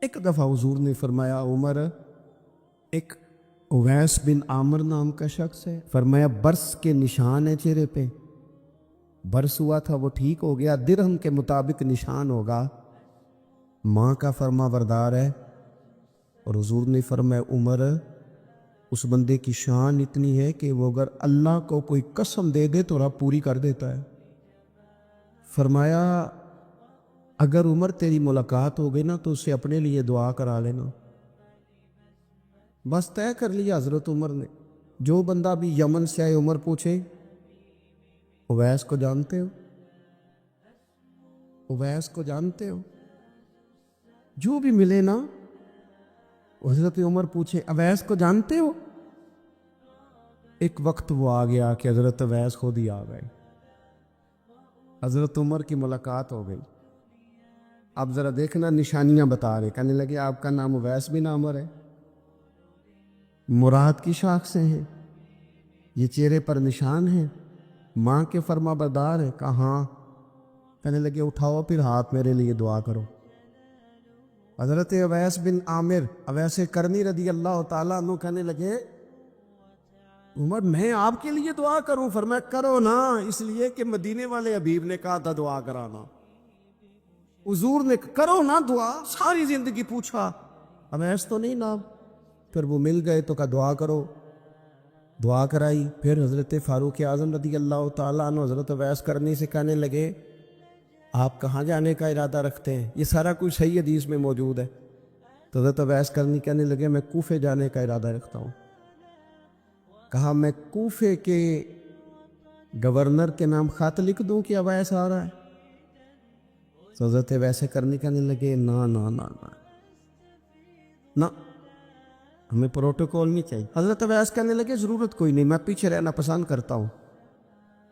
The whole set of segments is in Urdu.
ایک دفعہ حضور نے فرمایا عمر، ایک اویس بن عامر نام کا شخص ہے، فرمایا برس کے نشان ہے چہرے پہ، برس ہوا تھا وہ ٹھیک ہو گیا، درہم کے مطابق نشان ہوگا، ماں کا فرما بردار ہے۔ اور حضور نے فرمایا عمر، اس بندے کی شان اتنی ہے کہ وہ اگر اللہ کو کوئی قسم دے دے تو رب پوری کر دیتا ہے۔ فرمایا اگر عمر تیری ملاقات ہو گئی نا تو اسے اپنے لیے دعا کرا لینا۔ بس طے کر لیا حضرت عمر نے۔ جو بندہ بھی یمن سے آئے عمر پوچھے اویس کو جانتے ہو؟ اویس کو جانتے ہو؟ جو بھی ملے نا حضرت عمر پوچھے اویس کو جانتے ہو؟ ایک وقت وہ آ گیا کہ حضرت اویس خود ہی آ گئے، حضرت عمر کی ملاقات ہو گئی۔ اب ذرا دیکھنا نشانیاں بتا رہے، کہنے لگے آپ کا نام اویس بن عامر ہے، مراد کی شاخصیں ہیں، یہ چہرے پر نشان ہیں، ماں کے فرما بردار ہیں۔ کہا ہاں۔ کہنے لگے اٹھاؤ پھر ہاتھ میرے لیے دعا کرو۔ حضرت اویس بن عامر اویس کرنی رضی اللہ تعالیٰ عنہ کہنے لگے عمر میں آپ کے لیے دعا کروں؟ فرمایا کرو نا، اس لیے کہ مدینے والے حبیب نے کہا تھا دعا کرانا، حضور نے کرو نا دعا، ساری زندگی پوچھا اویس تو نہیں نام، پھر وہ مل گئے تو کہا دعا کرو، دعا کرائی۔ پھر حضرت فاروق اعظم رضی اللہ تعالیٰ عنہ حضرت اویس کرنی سے کہنے لگے آپ کہاں جانے کا ارادہ رکھتے ہیں؟ یہ سارا کچھ صحیح حدیث میں موجود ہے۔ تو حضرت اویس کرنی کہنے لگے میں کوفے جانے کا ارادہ رکھتا ہوں۔ کہا میں کوفے کے گورنر کے نام خط لکھ دوں کہ اویس آ رہا ہے؟ تو حضرت اویس کرنی کہنے لگے نا نا نا نا نا، ہمیں پروٹوکول نہیں چاہیے۔ حضرت اویس کہنے لگے ضرورت کوئی نہیں، میں پیچھے رہنا پسند کرتا ہوں۔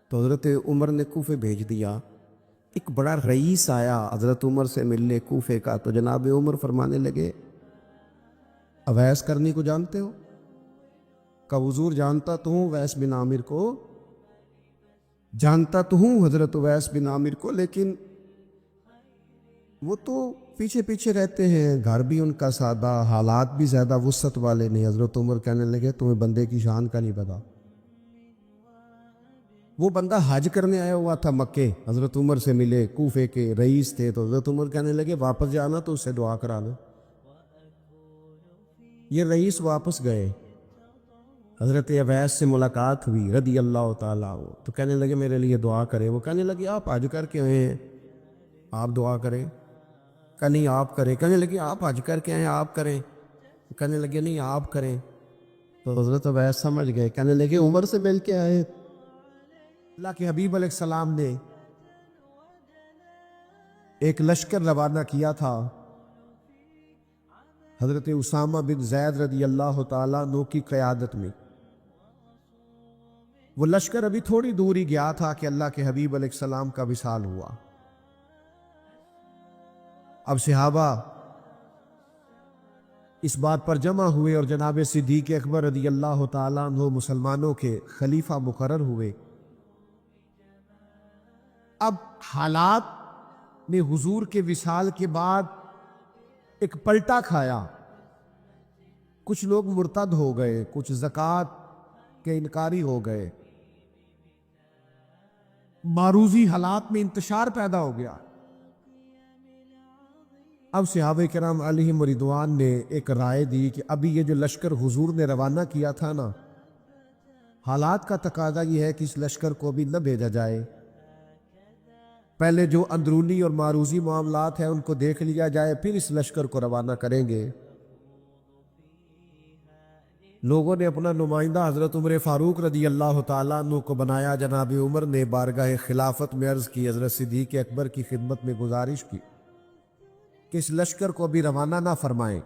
تو حضرت عمر نے کوفے بھیج دیا۔ ایک بڑا رئیس آیا حضرت عمر سے ملنے کوفے کا، تو جناب عمر فرمانے لگے اویس کرنی کو جانتے ہو؟ کہ حضور جانتا تو ہوں اویس بن عامر کو، جانتا تو ہوں حضرت اویس بن عامر کو، لیکن وہ تو پیچھے پیچھے رہتے ہیں، گھر بھی ان کا سادہ، حالات بھی زیادہ وسعت والے نہیں۔ حضرت عمر کہنے لگے تمہیں بندے کی شان کا نہیں پتا۔ وہ بندہ حج کرنے آیا ہوا تھا مکے، حضرت عمر سے ملے، کوفے کے رئیس تھے، تو حضرت عمر کہنے لگے واپس جانا تو اس سے دعا کرا لو۔ یہ رئیس واپس گئے، حضرت اویس سے ملاقات ہوئی رضی اللہ تعالیٰ عنہ، تو کہنے لگے میرے لیے دعا کریں۔ وہ کہنے لگے آپ حج کر کے آئے ہیں، آپ دعا کریں؟ کہ نہیں آپ کریں۔ کہنے لگے آپ حج کر کے آئے ہیں، آپ کریں؟ کہنے لگے نہیں آپ کریں۔ تو حضرت اویس سمجھ گئے، کہنے لگے عمر سے مل کے آئے۔ اللہ کے حبیب علیہ السلام نے ایک لشکر روانہ کیا تھا حضرت اسامہ بن زید رضی اللہ تعالیٰ عنہ کی قیادت میں۔ وہ لشکر ابھی تھوڑی دور ہی گیا تھا کہ اللہ کے حبیب علیہ السلام کا وصال ہوا۔ اب صحابہ اس بات پر جمع ہوئے اور جناب صدیق اکبر رضی اللہ تعالیٰ عنہ مسلمانوں کے خلیفہ مقرر ہوئے۔ اب حالات نے حضور کے وصال کے بعد ایک پلٹا کھایا، کچھ لوگ مرتد ہو گئے، کچھ زکوٰۃ کے انکاری ہو گئے، معروضی حالات میں انتشار پیدا ہو گیا۔ اب صحابہ کرام علیہم رضوان نے ایک رائے دی کہ ابھی یہ جو لشکر حضور نے روانہ کیا تھا نا، حالات کا تقاضا یہ ہے کہ اس لشکر کو بھی نہ بھیجا جائے، پہلے جو اندرونی اور معروضی معاملات ہیں ان کو دیکھ لیا جائے، پھر اس لشکر کو روانہ کریں گے۔ لوگوں نے اپنا نمائندہ حضرت عمر فاروق رضی اللہ تعالیٰ عنہ کو بنایا۔ جناب عمر نے بارگاہ خلافت میں عرض کی، حضرت صدیق اکبر کی خدمت میں گزارش کی کہ اس لشکر کو بھی روانہ نہ فرمائیں،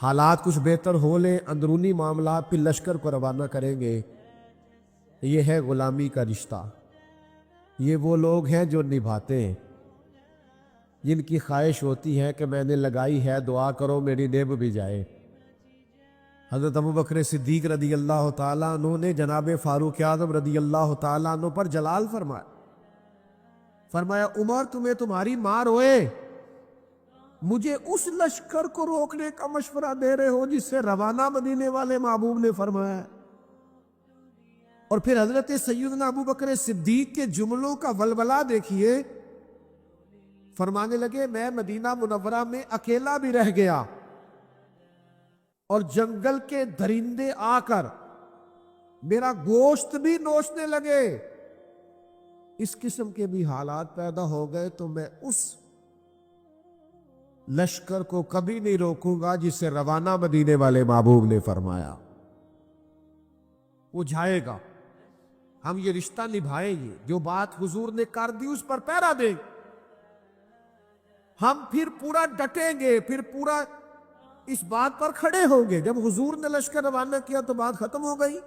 حالات کچھ بہتر ہو لیں، اندرونی معاملات پھر لشکر کو روانہ کریں گے۔ یہ ہے غلامی کا رشتہ، یہ وہ لوگ ہیں جو نبھاتے ہیں، جن کی خواہش ہوتی ہے کہ میں نے لگائی ہے دعا کرو میری نبھ بھی جائے۔ حضرت ابوبکر صدیق رضی اللہ تعالیٰ عنہ نے جناب فاروق اعظم رضی اللہ تعالیٰ عنہ پر جلال فرمایا، فرمایا عمر تمہیں تمہاری ماں روئے، مجھے اس لشکر کو روکنے کا مشورہ دے رہے ہو جس سے روانہ مدینے والے محبوب نے فرمایا. اور پھر حضرت سیدنا ابو بکر صدیق کے جملوں کا ولولہ دیکھیے. فرمانے لگے میں مدینہ منورہ میں اکیلا بھی رہ گیا اور جنگل کے درندے آ کر میرا گوشت بھی نوچنے لگے. اس قسم کے بھی حالات پیدا ہو گئے تو میں اس لشکر کو کبھی نہیں روکوں گا جس سے روانہ مدینے والے محبوب نے فرمایا. وہ جائے گا، ہم یہ رشتہ نبھائیں گے، جو بات حضور نے کر دی اس پر پہرا دیں گے، ہم پھر پورا ڈٹیں گے، پھر پورا اس بات پر کھڑے ہوں گے. جب حضور نے لشکر روانہ کیا تو بات ختم ہو گئی.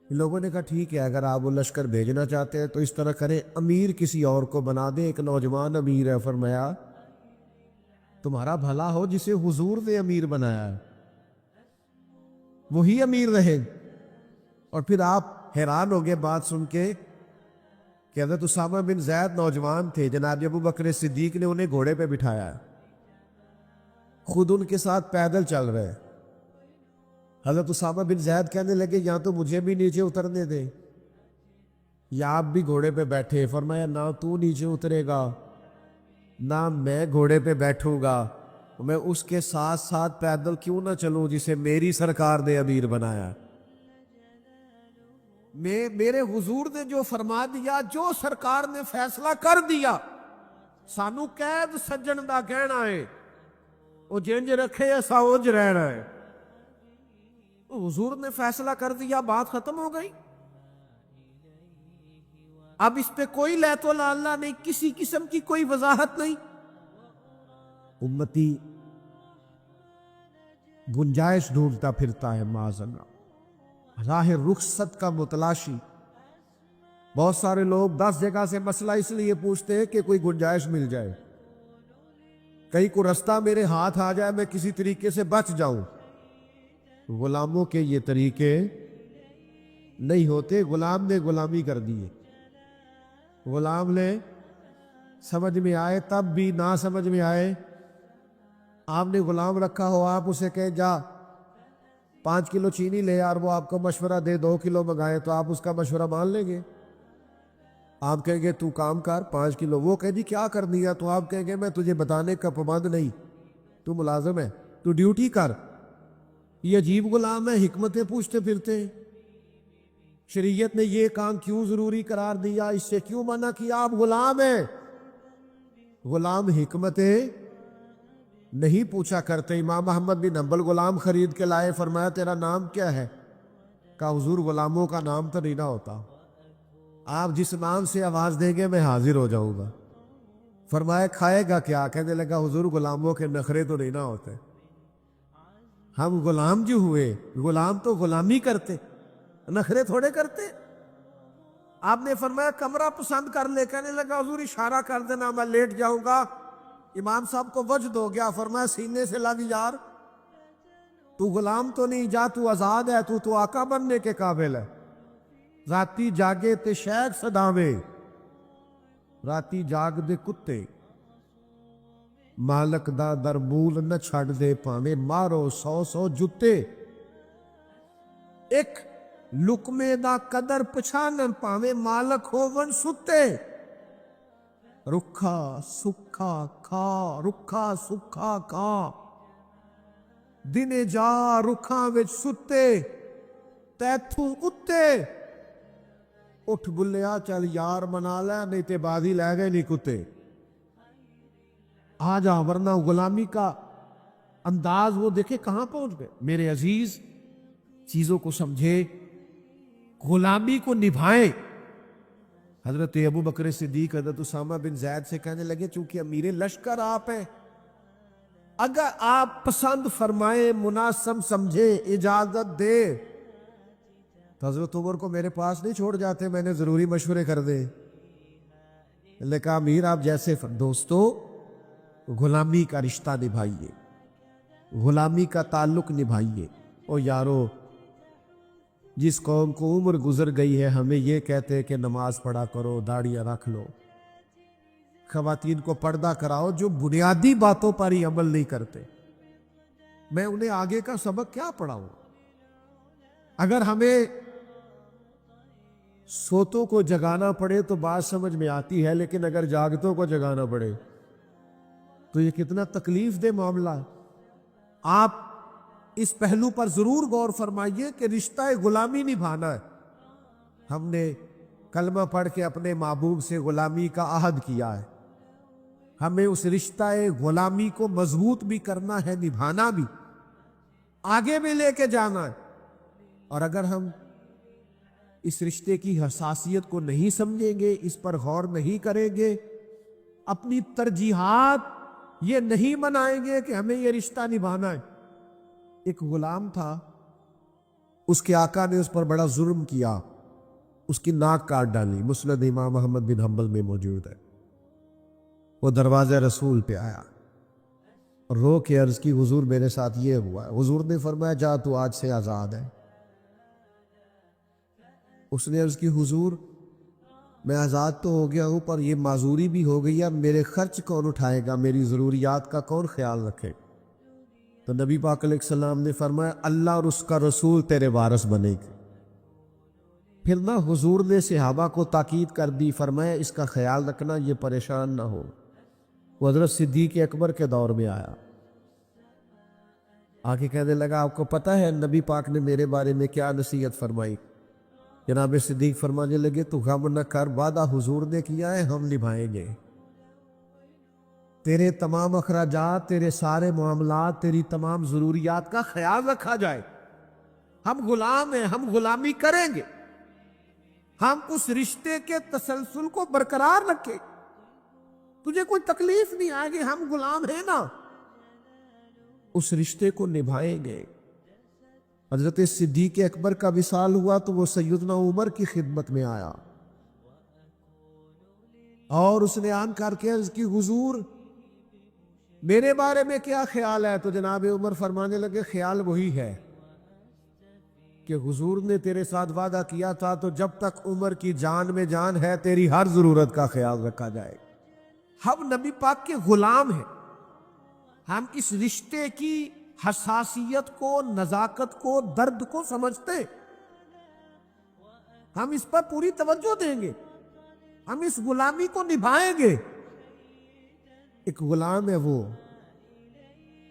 لوگوں نے کہا ٹھیک ہے، اگر آپ وہ لشکر بھیجنا چاہتے ہیں تو اس طرح کریں، امیر کسی اور کو بنا دیں. ایک نوجوان امیر ہے. فرمایا تمہارا بھلا ہو، جسے حضور نے امیر بنایا ہے وہی امیر رہے. اور پھر آپ حیران ہو گئے بات سن کے کہ حضرت اسامہ بن زید نوجوان تھے، جناب ابو بکر صدیق نے انہیں گھوڑے پہ بٹھایا ہے، خود ان کے ساتھ پیدل چل رہے. حضرت اسامہ بن زید کہنے لگے یا تو مجھے بھی نیچے اترنے دیں یا آپ بھی گھوڑے پہ بیٹھے. فرمایا نہ تو نیچے اترے گا نہ میں گھوڑے پہ بیٹھوں گا، میں اس کے ساتھ ساتھ پیدل کیوں نہ چلوں جسے میری سرکار نے امیر بنایا. میرے حضور نے جو فرما دیا، جو سرکار نے فیصلہ کر دیا، سانو قید سجن دا کہنا ہے، وہ جنج رکھے ایسا اونج رہنا ہے. حضور نے فیصلہ کر دیا، بات ختم ہو گئی. اب اس پہ کوئی لیت و لالہ نہیں، کسی قسم کی کوئی وضاحت نہیں. امتی گنجائش ڈھونڈتا پھرتا ہے معاذ اللہ، راہ رخصت کا متلاشی. بہت سارے لوگ 10 جگہ سے مسئلہ اس لیے پوچھتے ہیں کہ کوئی گنجائش مل جائے، کہیں کو رستہ میرے ہاتھ آ جائے، میں کسی طریقے سے بچ جاؤں. غلاموں کے یہ طریقے نہیں ہوتے. غلام نے غلامی کر دی ہے. غلام نے سمجھ میں آئے تب بھی، نہ سمجھ میں آئے. آپ نے غلام رکھا ہو، آپ اسے کہیں جا 5 کلو چینی لے اور وہ آپ کو مشورہ دے 2 کلو منگائے تو آپ اس کا مشورہ مان لیں گے؟ آپ کہیں گے تو کام کر 5 کلو. وہ کہہ دی کیا کر دیا؟ تو آپ کہیں گے میں تجھے بتانے کا پابند نہیں، تو ملازم ہے، تو ڈیوٹی کر. یہ عجیب غلام ہے، حکمتیں پوچھتے پھرتے ہیں. شریعت نے یہ کام کیوں ضروری قرار دیا، اس سے کیوں منع کیا؟ آپ غلام ہیں. غلام حکمتیں نہیں پوچھا کرتے. امام محمد بن حنبل غلام خرید کے لائے، فرمایا تیرا نام کیا ہے؟ کہا حضور غلاموں کا نام تو نہیں نہ ہوتا، آپ جس نام سے آواز دیں گے میں حاضر ہو جاؤں گا. فرمایا کھائے گا کیا؟ کہنے لگا حضور غلاموں کے نخرے تو نہیں نہ ہوتے، ہم غلام جو ہوئے، غلام تو غلامی کرتے، نخرے تھوڑے کرتے. آپ نے فرمایا کمرہ پسند کر لے. کہنے لگا حضور اشارہ کر دینا میں لیٹ جاؤں گا. امام صاحب کو وجد ہو گیا. فرمایا سینے سے لگ یار، تو غلام تو نہیں، جا تو آزاد ہے، تو آقا بننے کے قابل ہے. راتی جاگے تے شیخ صداوے، راتی جاگ دے کتے، مالک دا دربول نہ چھڑ دے پاویں مارو 100 جتے. ایک لقمے دا قدر پچھانن پاویں مالک ہوون ستے. رکھا سکھا کھا، رکھا سکھا کھا، دنے جا رکھاں وچ ستے، تیتھوں اتے. اٹھ بلیا چل یار منا لے، نہیں تے بازی لے گئے نہیں کتے. آ جا، ورنہ غلامی کا انداز وہ دیکھے کہاں پہنچ گئے. میرے عزیز چیزوں کو سمجھے، غلامی کو نبھائیں. حضرت ابو بکر صدیق حضرت اسامہ بن زید سے کہنے لگے چونکہ امیر لشکر آپ ہیں، اگر آپ پسند فرمائیں، مناسب سمجھے، اجازت دے تو حضرت عمر کو میرے پاس نہیں چھوڑ جاتے، میں نے ضروری مشورے کر دے. نے کہا امیر آپ جیسے دوستو غلامی کا رشتہ نبھائیے، غلامی کا تعلق نبھائیے. او یارو، جس قوم کو عمر گزر گئی ہے ہمیں یہ کہتے کہ نماز پڑھا کرو، داڑیاں رکھ لو، خواتین کو پردہ کراؤ جو بنیادی باتوں پر ہی عمل نہیں کرتے، میں انہیں آگے کا سبق کیا پڑھاؤں؟ اگر ہمیں سوتوں کو جگانا پڑے تو بات سمجھ میں آتی ہے، لیکن اگر جاگتوں کو جگانا پڑے تو یہ کتنا تکلیف دہ معاملہ ہے۔ آپ اس پہلو پر ضرور غور فرمائیے کہ رشتہ غلامی نبھانا ہے۔ ہم نے کلمہ پڑھ کے اپنے محبوب سے غلامی کا عہد کیا ہے، ہمیں اس رشتہ غلامی کو مضبوط بھی کرنا ہے، نبھانا بھی، آگے بھی لے کے جانا ہے۔ اور اگر ہم اس رشتے کی حساسیت کو نہیں سمجھیں گے، اس پر غور نہیں کریں گے، اپنی ترجیحات یہ نہیں بنائیں گے کہ ہمیں یہ رشتہ نبھانا ہے۔ ایک غلام تھا، اس کے آقا نے اس پر بڑا ظلم کیا، اس کی ناک کاٹ ڈالی، مسند امام احمد بن حنبل میں موجود ہے۔ وہ دروازے رسول پہ آیا اور رو کے عرض کی، حضور میرے ساتھ یہ ہوا ہے۔ حضور نے فرمایا جا تو آج سے آزاد ہے۔ اس نے عرض کی، حضور میں آزاد تو ہو گیا ہوں پر یہ معذوری بھی ہو گئی ہے، میرے خرچ کون اٹھائے گا، میری ضروریات کا کون خیال رکھے؟ تو نبی پاک علیہ السلام نے فرمایا اللہ اور اس کا رسول تیرے وارث بنے گے۔ پھر نہ حضور نے صحابہ کو تاکید کر دی، فرمایا اس کا خیال رکھنا، یہ پریشان نہ ہو۔ وہ حضرت صدیق اکبر کے دور میں آیا، آگے کہنے لگا آپ کو پتہ ہے نبی پاک نے میرے بارے میں کیا نصیحت فرمائی؟ جناب صدیق فرمانے لگے تو غم نہ کر، وعدہ حضور نے کیا ہے ہم نبھائیں گے، تیرے تمام اخراجات، تیرے سارے معاملات، تیری تمام ضروریات کا خیال رکھا جائے۔ ہم غلام ہیں، ہم غلامی کریں گے، ہم اس رشتے کے تسلسل کو برقرار رکھیں، تجھے کوئی تکلیف نہیں آئے گی، ہم غلام ہیں نا، اس رشتے کو نبھائیں گے۔ حضرت صدیق اکبر کا وصال ہوا تو وہ سیدنا عمر کی خدمت میں آیا اور اس نے آن کر کے عرض کی، حضور میرے بارے میں کیا خیال ہے؟ تو جناب عمر فرمانے لگے خیال وہی ہے کہ حضور نے تیرے ساتھ وعدہ کیا تھا تو جب تک عمر کی جان میں جان ہے تیری ہر ضرورت کا خیال رکھا جائے۔ ہم نبی پاک کے غلام ہیں، ہم اس رشتے کی حساسیت کو، نزاکت کو، درد کو سمجھتے، ہم اس پر پوری توجہ دیں گے، ہم اس غلامی کو نبھائیں گے۔ ایک غلام ہے، وہ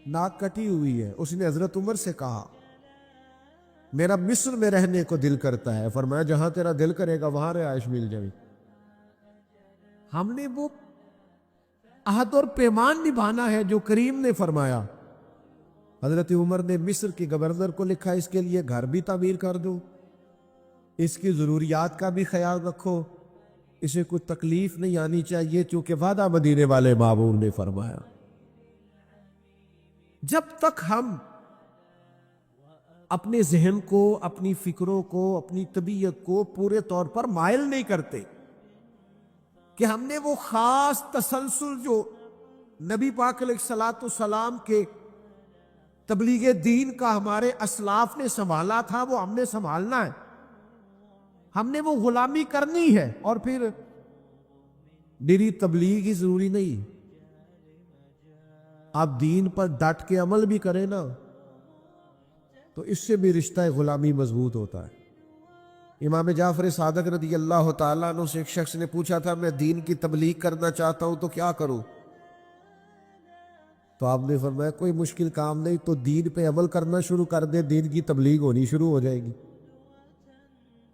ناک کٹی ہوئی ہے، اس نے حضرت عمر سے کہا میرا مصر میں رہنے کو دل کرتا ہے، فرمایا جہاں تیرا دل کرے گا وہاں رہائش مل جائے۔ ہم نے وہ عہد اور پیمان نبھانا ہے جو کریم نے فرمایا۔ حضرت عمر نے مصر کے گورنر کو لکھا اس کے لیے گھر بھی تعمیر کر دو، اس کی ضروریات کا بھی خیال رکھو، اسے کوئی تکلیف نہیں آنی چاہیے، چونکہ وعدہ مدینے والے محبوب نے فرمایا۔ جب تک ہم اپنے ذہن کو، اپنی فکروں کو، اپنی طبیعت کو پورے طور پر مائل نہیں کرتے کہ ہم نے وہ خاص تسلسل جو نبی پاک علیہ الصلوۃ والسلام کے تبلیغ دین کا ہمارے اسلاف نے سنبھالا تھا، وہ ہم نے سنبھالنا ہے، ہم نے وہ غلامی کرنی ہے۔ اور پھر میری تبلیغ ہی ضروری نہیں، آپ دین پر ڈٹ کے عمل بھی کریں نا تو اس سے بھی رشتہ غلامی مضبوط ہوتا ہے۔ امام جعفر صادق رضی اللہ تعالیٰ عنہ سے ایک شخص نے پوچھا تھا میں دین کی تبلیغ کرنا چاہتا ہوں تو کیا کروں؟ تو آپ نے فرمایا کوئی مشکل کام نہیں، تو دین پہ عمل کرنا شروع کر دے، دین کی تبلیغ ہونی شروع ہو جائے گی۔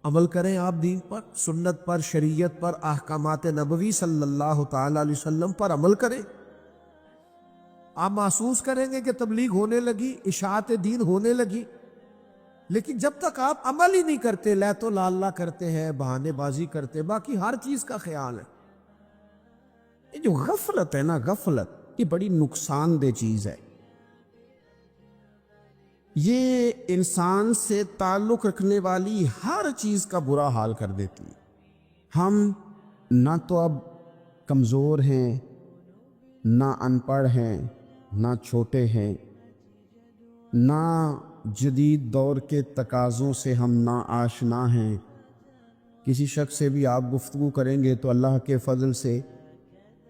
عمل کریں آپ دین پر، سنت پر، شریعت پر، احکامات نبوی صلی اللہ تعالی علیہ وسلم پر عمل کریں، آپ محسوس کریں گے کہ تبلیغ ہونے لگی، اشاعت دین ہونے لگی۔ لیکن جب تک آپ عمل ہی نہیں کرتے، لیت و لالا کرتے ہیں، بہانے بازی کرتے، باقی ہر چیز کا خیال ہے، یہ جو غفلت ہے نا، غفلت یہ بڑی نقصان دہ چیز ہے، یہ انسان سے تعلق رکھنے والی ہر چیز کا برا حال کر دیتی ہے۔ ہم نہ تو اب کمزور ہیں، نہ ان پڑھ ہیں، نہ چھوٹے ہیں، نہ جدید دور کے تقاضوں سے ہم نا آشنا ہیں۔ کسی شخص سے بھی آپ گفتگو کریں گے تو اللہ کے فضل سے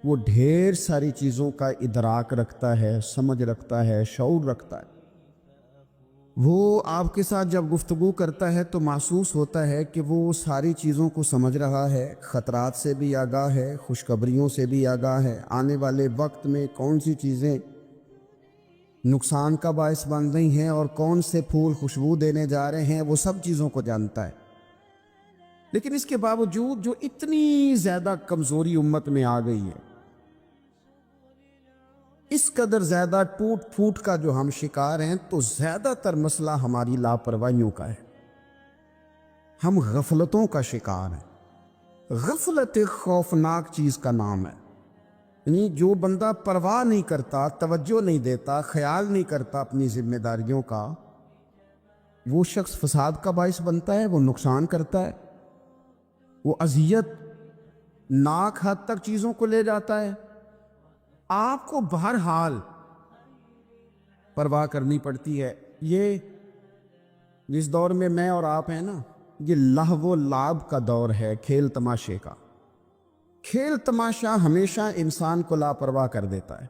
وہ ڈھیر ساری چیزوں کا ادراک رکھتا ہے، سمجھ رکھتا ہے، شعور رکھتا ہے۔ وہ آپ کے ساتھ جب گفتگو کرتا ہے تو محسوس ہوتا ہے کہ وہ ساری چیزوں کو سمجھ رہا ہے، خطرات سے بھی آگاہ ہے، خوشخبریوں سے بھی آگاہ ہے، آنے والے وقت میں کون سی چیزیں نقصان کا باعث بن رہی ہیں اور کون سے پھول خوشبو دینے جا رہے ہیں، وہ سب چیزوں کو جانتا ہے۔ لیکن اس کے باوجود جو اتنی زیادہ کمزوری امت میں آ گئی ہے، اس قدر زیادہ ٹوٹ پھوٹ کا جو ہم شکار ہیں، تو زیادہ تر مسئلہ ہماری لاپرواہیوں کا ہے۔ ہم غفلتوں کا شکار ہیں۔ غفلت ایک خوفناک چیز کا نام ہے، یعنی جو بندہ پرواہ نہیں کرتا، توجہ نہیں دیتا، خیال نہیں کرتا اپنی ذمہ داریوں کا، وہ شخص فساد کا باعث بنتا ہے، وہ نقصان کرتا ہے، وہ اذیت ناک حد تک چیزوں کو لے جاتا ہے۔ آپ کو بہرحال پرواہ کرنی پڑتی ہے۔ یہ جس دور میں میں اور آپ ہیں نا، یہ لہو و لعب کا دور ہے، کھیل تماشے کا۔ کھیل تماشا ہمیشہ انسان کو لاپرواہ کر دیتا ہے۔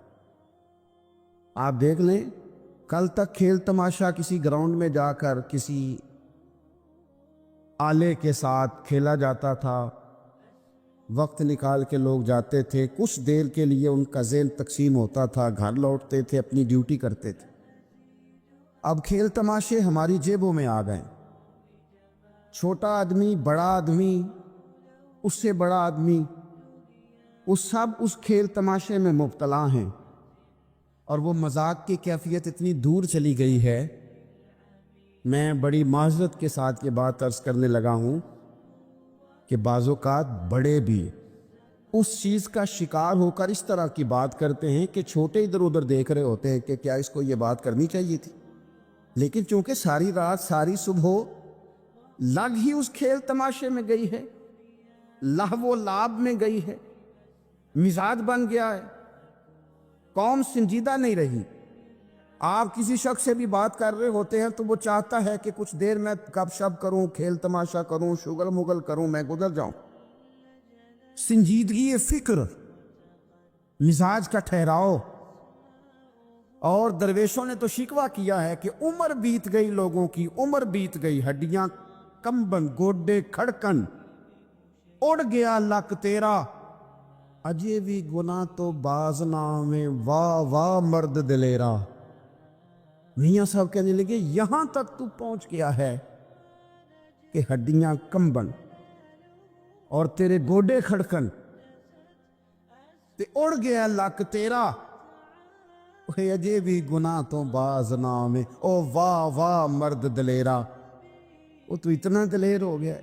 آپ دیکھ لیں، کل تک کھیل تماشا کسی گراؤنڈ میں جا کر کسی آلے کے ساتھ کھیلا جاتا تھا، وقت نکال کے لوگ جاتے تھے، کچھ دیر کے لیے ان کا ذہن تقسیم ہوتا تھا، گھر لوٹتے تھے، اپنی ڈیوٹی کرتے تھے۔ اب کھیل تماشے ہماری جیبوں میں آ گئے۔ چھوٹا آدمی، بڑا آدمی، اس سے بڑا آدمی، وہ سب اس کھیل تماشے میں مبتلا ہیں، اور وہ مذاق کی کیفیت اتنی دور چلی گئی ہے، میں بڑی معذرت کے ساتھ یہ بات عرض کرنے لگا ہوں کہ بعض اوقات بڑے بھی اس چیز کا شکار ہو کر اس طرح کی بات کرتے ہیں کہ چھوٹے ادھر ادھر دیکھ رہے ہوتے ہیں کہ کیا اس کو یہ بات کرنی چاہیے تھی، لیکن چونکہ ساری رات ساری صبح لگ ہی اس کھیل تماشے میں گئی ہے، لہو و لعب میں گئی ہے، مزاج بن گیا ہے، قوم سنجیدہ نہیں رہی۔ آپ کسی شخص سے بھی بات کر رہے ہوتے ہیں تو وہ چاہتا ہے کہ کچھ دیر میں گپ شپ کروں، کھیل تماشا کروں، شغل مغل کروں، میں گزر جاؤں۔ سنجیدگی فکر، مزاج کا ٹھہراؤ۔ اور درویشوں نے تو شکوہ کیا ہے کہ عمر بیت گئی، لوگوں کی عمر بیت گئی، ہڈیاں کمبن، گوڈے کھڑکن، اڑ گیا لک تیرا، اجے بھی گناہ تو باز نام میں، واہ واہ مرد دلیرا۔ میاں صاحب کہنے لگے یہاں تک تو پہنچ گیا ہے کہ ہڈیاں کمبن اور تیرے گوڈے کھڑکن تے اڑ گیا لک تیرا، اجے بھی گناہ تو باز نام میں، او واہ واہ مرد دلیرا۔ وہ تو اتنا دلیر ہو گیا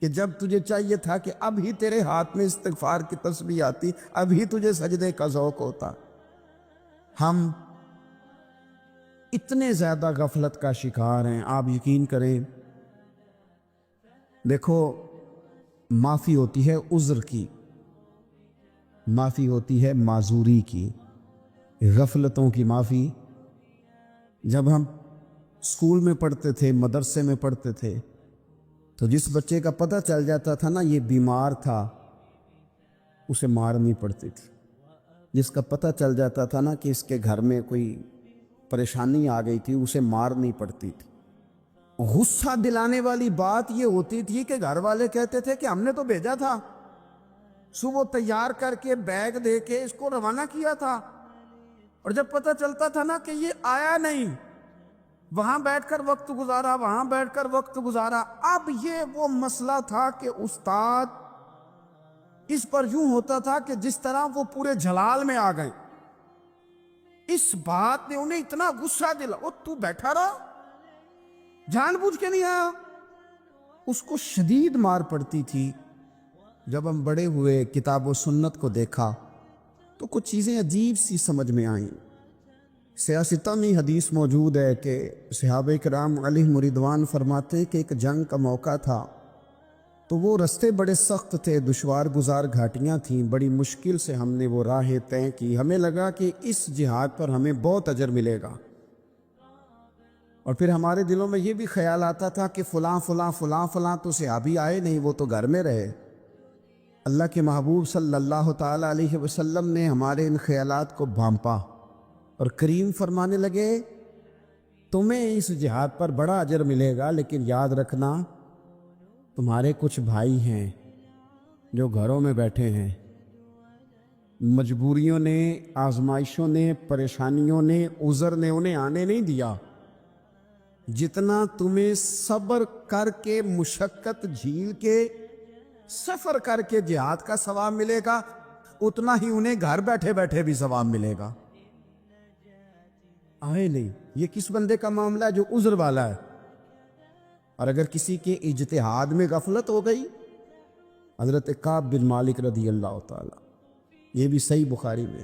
کہ جب تجھے چاہیے تھا کہ اب ہی تیرے ہاتھ میں استغفار کی تسبیح آتی، اب ہی تجھے سجدے کا ذوق ہوتا۔ ہم اتنے زیادہ غفلت کا شکار ہیں، آپ یقین کریں۔ دیکھو، معافی ہوتی ہے عذر کی، معافی ہوتی ہے معذوری کی، غفلتوں کی معافی۔ جب ہم اسکول میں پڑھتے تھے، مدرسے میں پڑھتے تھے، تو جس بچے کا پتہ چل جاتا تھا نا یہ بیمار تھا، اسے مار نہیں پڑتی تھی۔ جس کا پتہ چل جاتا تھا نا کہ اس کے گھر میں کوئی پریشانی آ گئی تھی، اسے مار نہیں پڑتی تھی۔ غصہ دلانے والی بات یہ ہوتی تھی کہ گھر والے کہتے تھے کہ ہم نے تو بھیجا تھا، صبح تیار کر کے بیگ دے کے اس کو روانہ کیا تھا، اور جب پتہ چلتا تھا نا کہ یہ آیا نہیں، وہاں بیٹھ کر وقت گزارا، وہاں بیٹھ کر وقت گزارا۔ اب یہ وہ مسئلہ تھا کہ استاد اس پر یوں ہوتا تھا کہ جس طرح وہ پورے جلال میں آ گئے۔ اس بات نے انہیں اتنا غصہ دلا، او تو بیٹھا رہا، جان بوجھ کے نہیں آیا۔ اس کو شدید مار پڑتی تھی۔ جب ہم بڑے ہوئے، کتاب و سنت کو دیکھا تو کچھ چیزیں عجیب سی سمجھ میں آئیں۔ سیاستہ میں حدیث موجود ہے کہ صحابہ کرام علیہم رضوان فرماتے ہیں کہ ایک جنگ کا موقع تھا، تو وہ رستے بڑے سخت تھے، دشوار گزار گھاٹیاں تھیں، بڑی مشکل سے ہم نے وہ راہیں طے کی۔ ہمیں لگا کہ اس جہاد پر ہمیں بہت اجر ملے گا، اور پھر ہمارے دلوں میں یہ بھی خیال آتا تھا کہ فلاں فلاں فلاں فلاں تو صحابی آئے نہیں، وہ تو گھر میں رہے۔ اللہ کے محبوب صلی اللہ تعالیٰ علیہ وسلم نے ہمارے ان خیالات کو بھانپا اور کریم فرمانے لگے تمہیں اس جہاد پر بڑا اجر ملے گا، لیکن یاد رکھنا تمہارے کچھ بھائی ہیں جو گھروں میں بیٹھے ہیں، مجبوریوں نے، آزمائشوں نے، پریشانیوں نے، عذر نے انہیں آنے نہیں دیا۔ جتنا تمہیں صبر کر کے، مشقت جھیل کے، سفر کر کے جہاد کا ثواب ملے گا، اتنا ہی انہیں گھر بیٹھے بیٹھے بھی ثواب ملے گا۔ آئے نہیں، یہ کس بندے کا معاملہ ہے جو عذر والا ہے؟ اور اگر کسی کے اجتہاد میں غفلت ہو گئی، حضرت کعب بن مالک رضی اللہ تعالی، یہ بھی صحیح بخاری میں،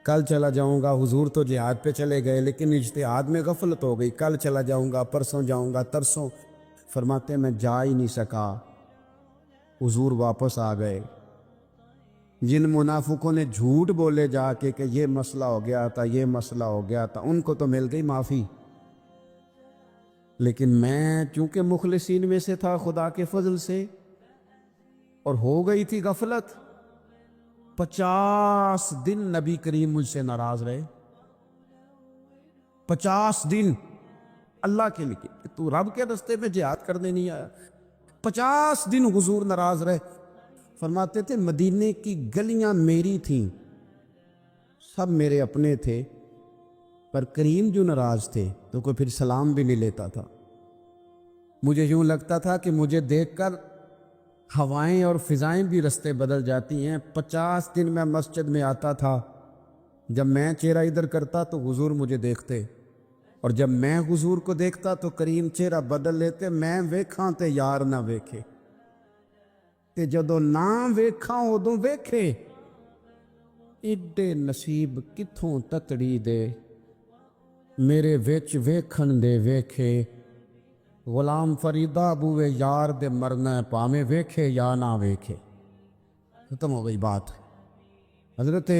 کل چلا جاؤں گا، حضور تو جہاد پہ چلے گئے لیکن اجتہاد میں غفلت ہو گئی، کل چلا جاؤں گا، پرسوں جاؤں گا، ترسوں، فرماتے میں جا ہی نہیں سکا، حضور واپس آ گئے۔ جن منافقوں نے جھوٹ بولے جا کے کہ یہ مسئلہ ہو گیا تھا، یہ مسئلہ ہو گیا تھا، ان کو تو مل گئی معافی، لیکن میں چونکہ مخلصین میں سے تھا خدا کے فضل سے، اور ہو گئی تھی غفلت، 50 دن نبی کریم مجھ سے ناراض رہے۔ 50 دن اللہ کے لیے کہ تو رب کے راستے میں جہاد کرنے نہیں آیا، 50 دن حضور ناراض رہے۔ فرماتے تھے مدینے کی گلیاں میری تھیں، سب میرے اپنے تھے، پر کریم جو ناراض تھے تو کوئی پھر سلام بھی نہیں لیتا تھا۔ مجھے یوں لگتا تھا کہ مجھے دیکھ کر ہوائیں اور فضائیں بھی رستے بدل جاتی ہیں۔ 50 دن میں مسجد میں آتا تھا، جب میں چہرہ ادھر کرتا تو حضور مجھے دیکھتے، اور جب میں حضور کو دیکھتا تو کریم چہرہ بدل لیتے، میں ویکھاں تے یار نہ ویکھے، تے جدوں نہ ویکھاں ادوں ویکھے، ایڈے نصیب کتھوں تتڑی دے، میرے وچ ویکھن دے ویکھے، غلام فریدہ بوئے یار دے مرنا پاویں ویکھے یا نہ ویکھے۔ ختم ہو گئی بات۔ حضرت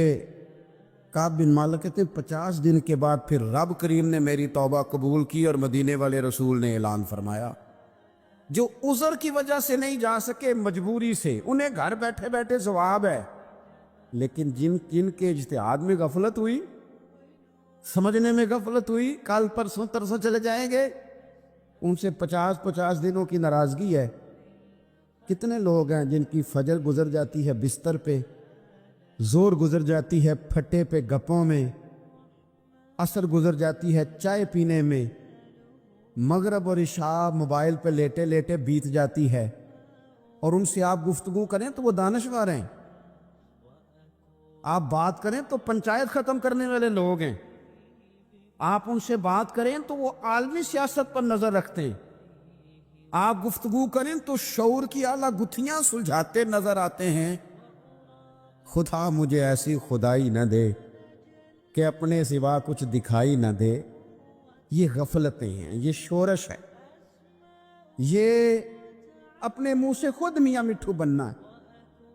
کعب بن مالک کہتے ہیں 50 دن کے بعد پھر رب کریم نے میری توبہ قبول کی، اور مدینے والے رسول نے اعلان فرمایا جو عذر کی وجہ سے نہیں جا سکے، مجبوری سے، انہیں گھر بیٹھے بیٹھے ثواب ہے، لیکن جن کے اجتہاد میں غفلت ہوئی، سمجھنے میں غفلت ہوئی، کل پرسوں ترسوں چلے جائیں گے، ان سے 50 دنوں کی ناراضگی ہے۔ کتنے لوگ ہیں جن کی فجر گزر جاتی ہے بستر پہ، زور گزر جاتی ہے پھٹے پہ گپوں میں، عصر گزر جاتی ہے چائے پینے میں، مغرب اور عشاء موبائل پہ لیٹے لیٹے بیت جاتی ہے، اور ان سے آپ گفتگو کریں تو وہ دانشور ہیں، آپ بات کریں تو پنچایت ختم کرنے والے لوگ ہیں، آپ ان سے بات کریں تو وہ عالمی سیاست پر نظر رکھتے ہیں، آپ گفتگو کریں تو شعور کی اعلیٰ گتھیاں سلجھاتے نظر آتے ہیں۔ خدا مجھے ایسی خدائی نہ دے کہ اپنے سوا کچھ دکھائی نہ دے۔ یہ غفلتیں ہیں، یہ شورش ہے، یہ اپنے منہ سے خود میاں مٹھو بننا ہے۔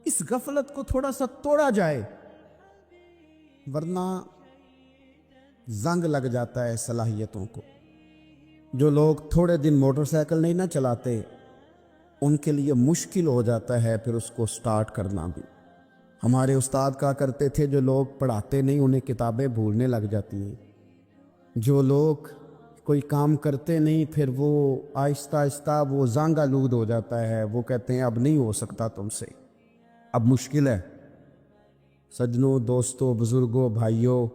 اس غفلت کو تھوڑا سا توڑا جائے، ورنہ زنگ لگ جاتا ہے صلاحیتوں کو۔ جو لوگ تھوڑے دن موٹر سائیکل نہیں نہ چلاتے، ان کے لیے مشکل ہو جاتا ہے پھر اس کو سٹارٹ کرنا بھی۔ ہمارے استاد کہا کرتے تھے جو لوگ پڑھاتے نہیں انہیں کتابیں بھولنے لگ جاتی ہیں، جو لوگ کوئی کام کرتے نہیں پھر وہ آہستہ آہستہ وہ زنگ آلود ہو جاتا ہے، وہ کہتے ہیں اب نہیں ہو سکتا تم سے، اب مشکل ہے۔ سجنوں، دوستوں، بزرگوں، بھائیوں،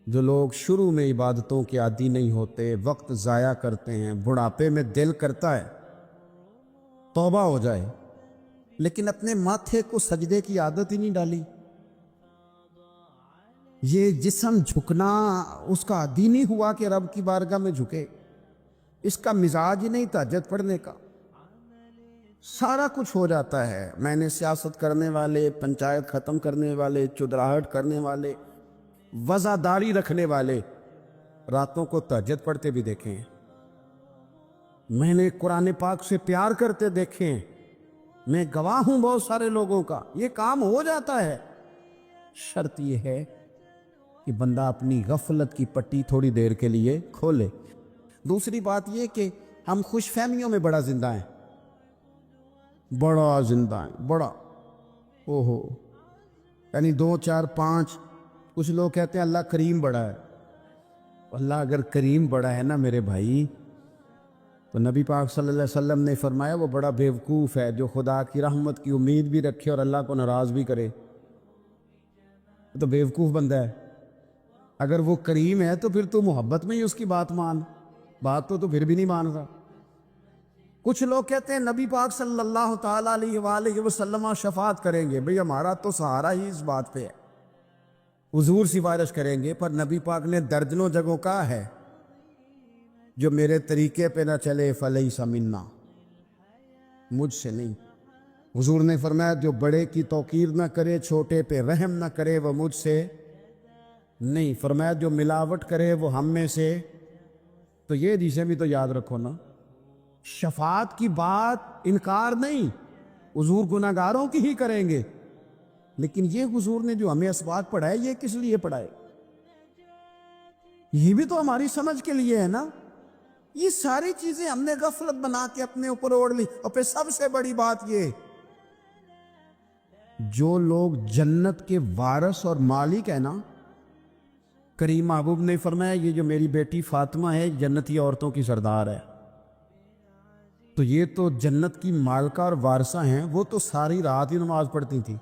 جو لوگ شروع میں عبادتوں کے عادی نہیں ہوتے، وقت ضائع کرتے ہیں، بڑھاپے میں دل کرتا ہے توبہ ہو جائے، لیکن اپنے ماتھے کو سجدے کی عادت ہی نہیں ڈالی، یہ جسم جھکنا اس کا عادی نہیں ہوا کہ رب کی بارگاہ میں جھکے، اس کا مزاج ہی نہیں تہجد پڑھنے کا، سارا کچھ ہو جاتا ہے۔ میں نے سیاست کرنے والے، پنچایت ختم کرنے والے، چودراہٹ کرنے والے، وزاداری رکھنے والے راتوں کو تہجد پڑھتے بھی دیکھے ہیں، میں نے قرآن پاک سے پیار کرتے دیکھے ہیں، میں گواہ ہوں بہت سارے لوگوں کا، یہ کام ہو جاتا ہے۔ شرط یہ ہے کہ بندہ اپنی غفلت کی پٹی تھوڑی دیر کے لیے کھولے۔ دوسری بات یہ کہ ہم خوش فہمیوں میں بڑا زندہ ہیں، بڑا زندہ ہیں، بڑا اوہو، یعنی 2 4 5. کچھ لوگ کہتے ہیں اللہ کریم بڑا ہے. اللہ اگر کریم بڑا ہے نا میرے بھائی، تو نبی پاک صلی اللہ علیہ وسلم نے فرمایا وہ بڑا بیوقوف ہے جو خدا کی رحمت کی امید بھی رکھے اور اللہ کو ناراض بھی کرے. تو بیوقوف بندہ ہے. اگر وہ کریم ہے تو پھر تو محبت میں ہی اس کی بات مان. بات تو پھر بھی نہیں مان رہا. کچھ لوگ کہتے ہیں نبی پاک صلی اللہ تعالیٰ علیہ وآلہ وسلم شفاعت کریں گے. بھئی ہمارا تو سہارا ہی اس بات پہ ہے، حضور سفارش کریں گے. پر نبی پاک نے درجنوں جگہوں کہا ہے جو میرے طریقے پہ نہ چلے فلیس منا، مجھ سے نہیں. حضور نے فرمایا جو بڑے کی توقیر نہ کرے، چھوٹے پہ رحم نہ کرے، وہ مجھ سے نہیں. فرمایا جو ملاوٹ کرے وہ ہم میں سے. تو یہ حدیثیں بھی تو یاد رکھو نا. شفاعت کی بات انکار نہیں، حضور گناہ گاروں کی ہی کریں گے. لیکن یہ حضور نے جو ہمیں اسباق پڑھائے یہ کس لیے پڑھائے؟ یہ بھی تو ہماری سمجھ کے لیے ہے نا. یہ ساری چیزیں ہم نے غفلت بنا کے اپنے اوپر اوڑھ لی. اور پھر سب سے بڑی بات یہ، جو لوگ جنت کے وارث اور مالک ہیں نا، کریم محبوب نے فرمایا یہ جو میری بیٹی فاطمہ ہے جنتی عورتوں کی سردار ہے. تو یہ تو جنت کی مالکہ اور وارثہ ہیں. وہ تو ساری رات ہی نماز پڑھتی تھی،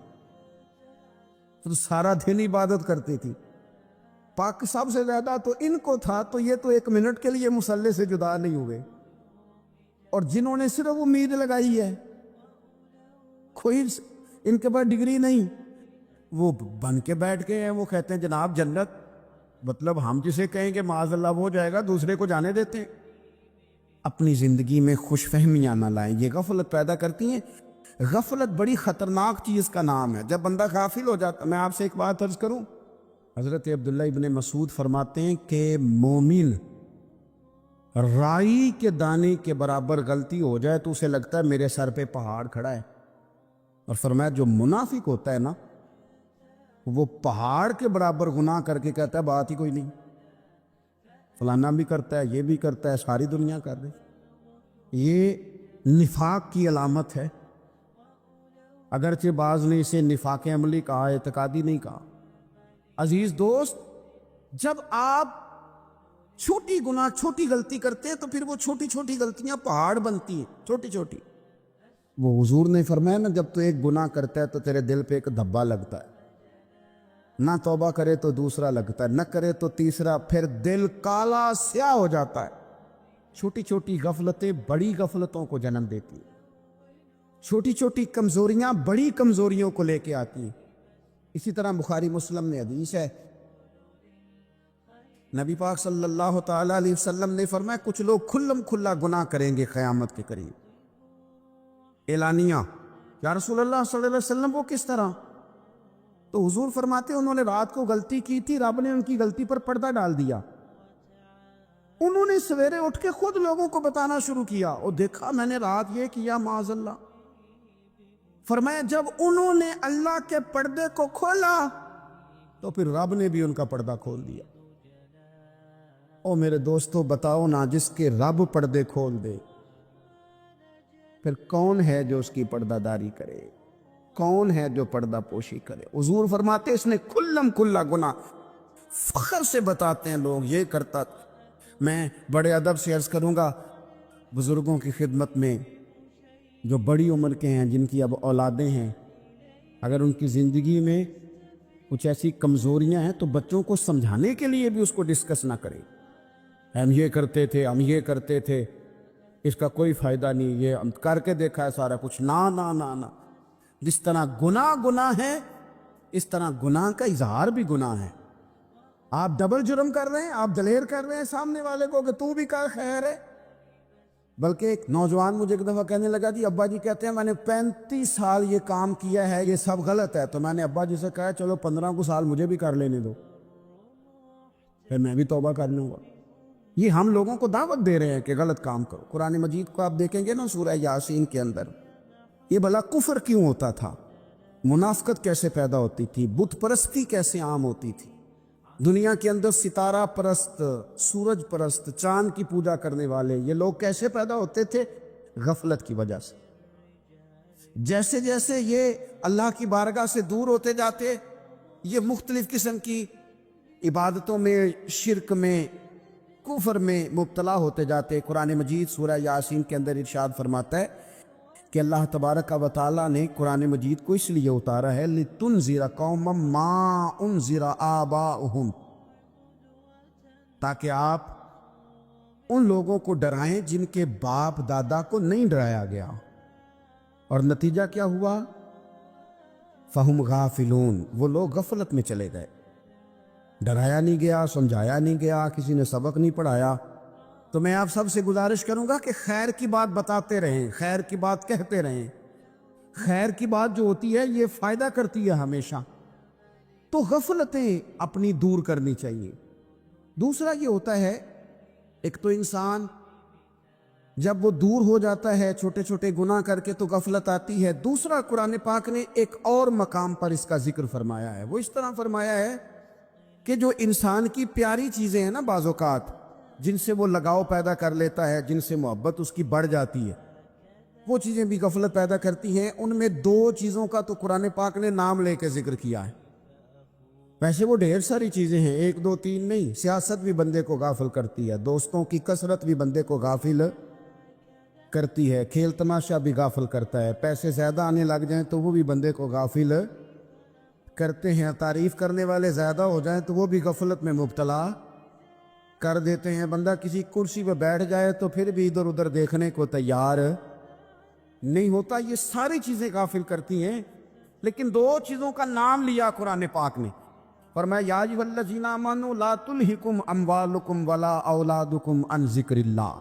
تو سارا دن عبادت کرتی تھی. پاک سب سے زیادہ تو ان کو تھا. تو یہ تو 1 منٹ کے لیے مصلے سے جدا نہیں ہوئے. اور جنہوں نے صرف امید لگائی ہے، کوئی ان کے پاس ڈگری نہیں، وہ بن کے بیٹھ گئے ہیں. وہ کہتے ہیں جناب جنت، مطلب ہم جسے کہیں کہ معاذ اللہ ہو جائے گا دوسرے کو جانے دیتے ہیں. اپنی زندگی میں خوش فہمیاں نہ لائیں، یہ غفلت پیدا کرتی ہیں. غفلت بڑی خطرناک چیز کا نام ہے. جب بندہ غافل ہو جاتا، میں آپ سے ایک بات عرض کروں. حضرت عبداللہ ابن مسعود فرماتے ہیں کہ مومن رائی کے دانے کے برابر غلطی ہو جائے تو اسے لگتا ہے میرے سر پہ پہاڑ کھڑا ہے. اور فرمایا جو منافق ہوتا ہے نا، وہ پہاڑ کے برابر گناہ کر کے کہتا ہے بات ہی کوئی نہیں، فلانا بھی کرتا ہے، یہ بھی کرتا ہے، ساری دنیا کر رہی. یہ نفاق کی علامت ہے. اگرچہ بعض نے اسے نفاق عملی کہا، اعتقادی نہیں کہا. عزیز دوست، جب آپ چھوٹی گناہ چھوٹی غلطی کرتے ہیں تو پھر وہ چھوٹی چھوٹی غلطیاں پہاڑ بنتی ہیں، چھوٹی چھوٹی. وہ حضور نے فرمایا نا، جب تو ایک گناہ کرتا ہے تو تیرے دل پہ ایک دھبا لگتا ہے، نہ توبہ کرے تو دوسرا لگتا ہے، نہ کرے تو تیسرا، پھر دل کالا سیاہ ہو جاتا ہے. چھوٹی چھوٹی غفلتیں بڑی غفلتوں کو جنم دیتی ہیں. چھوٹی چھوٹی کمزوریاں بڑی کمزوریوں کو لے کے آتی ہیں. اسی طرح بخاری مسلم میں حدیث ہے، نبی پاک صلی اللہ تعالیٰ علیہ وسلم نے فرمایا کچھ لوگ کھلم کھلا گناہ کریں گے قیامت کے قریب. اعلانیہ، یا رسول اللہ صلی اللہ علیہ وسلم وہ کس طرح؟ تو حضور فرماتے ہیں انہوں نے رات کو غلطی کی تھی، رب نے ان کی غلطی پر پردہ ڈال دیا. انہوں نے سویرے اٹھ کے خود لوگوں کو بتانا شروع کیا، اور دیکھا میں نے رات یہ کیا، معاذ اللہ. فرمایا جب انہوں نے اللہ کے پردے کو کھولا تو پھر رب نے بھی ان کا پردہ کھول دیا. او میرے دوستو بتاؤ نا، جس کے رب پردے کھول دے پھر کون ہے جو اس کی پردہ داری کرے؟ کون ہے جو پردہ پوشی کرے؟ حضور فرماتے اس نے کھلم کھلا گناہ، فخر سے بتاتے ہیں لوگ یہ کرتا. میں بڑے ادب سے عرض کروں گا بزرگوں کی خدمت میں جو بڑی عمر کے ہیں، جن کی اب اولادیں ہیں، اگر ان کی زندگی میں کچھ ایسی کمزوریاں ہیں تو بچوں کو سمجھانے کے لیے بھی اس کو ڈسکس نہ کریں. ہم یہ کرتے تھے، ہم یہ کرتے تھے، اس کا کوئی فائدہ نہیں، یہ ہم کر کے دیکھا ہے سارا کچھ. نہ نہ نہ نہ. جس طرح گناہ ہے اس طرح گناہ کا اظہار بھی گناہ ہے. آپ ڈبل جرم کر رہے ہیں، آپ دلیر کر رہے ہیں سامنے والے کو کہ تو بھی کر خیر ہے. بلکہ ایک نوجوان مجھے ایک دفعہ کہنے لگا جی ابا جی کہتے ہیں میں نے 35 سال یہ کام کیا ہے، یہ سب غلط ہے. تو میں نے ابا جی سے کہا چلو 15 سال مجھے بھی کر لینے دو، پھر میں بھی توبہ کر لوں گا. یہ ہم لوگوں کو دعوت دے رہے ہیں کہ غلط کام کرو. قرآن مجید کو آپ دیکھیں گے نا سورہ یاسین کے اندر، یہ بھلا کفر کیوں ہوتا تھا، منافقت کیسے پیدا ہوتی تھی، بت پرستی کیسے عام ہوتی تھی، دنیا کے اندر ستارہ پرست، سورج پرست، چاند کی پوجا کرنے والے یہ لوگ کیسے پیدا ہوتے تھے؟ غفلت کی وجہ سے. جیسے جیسے یہ اللہ کی بارگاہ سے دور ہوتے جاتے، یہ مختلف قسم کی عبادتوں میں، شرک میں، کفر میں مبتلا ہوتے جاتے۔ قرآن مجید سورہ یاسین کے اندر ارشاد فرماتا ہے کہ اللہ تبارک و تعالیٰ نے قرآن مجید کو اس لیے اتارا ہے لِتُنذِرَ قَوْمًا مَا أُنذِرَ آبَاؤُهُمْ، تاکہ آپ ان لوگوں کو ڈرائیں جن کے باپ دادا کو نہیں ڈرایا گیا۔ اور نتیجہ کیا ہوا؟ فَهُمْ غَافِلُونَ، وہ لوگ غفلت میں چلے گئے، ڈرایا نہیں گیا، سمجھایا نہیں گیا، کسی نے سبق نہیں پڑھایا۔ تو میں آپ سب سے گزارش کروں گا کہ خیر کی بات بتاتے رہیں، خیر کی بات کہتے رہیں۔ خیر کی بات جو ہوتی ہے یہ فائدہ کرتی ہے ہمیشہ، تو غفلتیں اپنی دور کرنی چاہیے۔ دوسرا یہ ہوتا ہے، ایک تو انسان جب وہ دور ہو جاتا ہے چھوٹے چھوٹے گناہ کر کے تو غفلت آتی ہے۔ دوسرا قرآن پاک نے ایک اور مقام پر اس کا ذکر فرمایا ہے، وہ اس طرح فرمایا ہے کہ جو انسان کی پیاری چیزیں ہیں نا، بعض اوقات جن سے وہ لگاؤ پیدا کر لیتا ہے، جن سے محبت اس کی بڑھ جاتی ہے، وہ چیزیں بھی غفلت پیدا کرتی ہیں۔ ان میں دو چیزوں کا تو قرآن پاک نے نام لے کے ذکر کیا ہے۔ ویسے وہ ڈھیر ساری چیزیں ہیں، ایک دو تین نہیں۔ سیاست بھی بندے کو غافل کرتی ہے، دوستوں کی کثرت بھی بندے کو غافل کرتی ہے، کھیل تماشا بھی غافل کرتا ہے، پیسے زیادہ آنے لگ جائیں تو وہ بھی بندے کو غافل کرتے ہیں، تعریف کرنے والے زیادہ ہو جائیں تو وہ بھی غفلت میں مبتلا کر دیتے ہیں۔ بندہ کسی کرسی پہ بیٹھ جائے تو پھر بھی ادھر ادھر دیکھنے کو تیار نہیں ہوتا۔ یہ ساری چیزیں غافل کرتی ہیں، لیکن دو چیزوں کا نام لیا قرآن پاک نے، فرمایا یا ایھا الذین آمنوا لا تلھکم اموالکم ولا اولادکم عن ذکر اللہ۔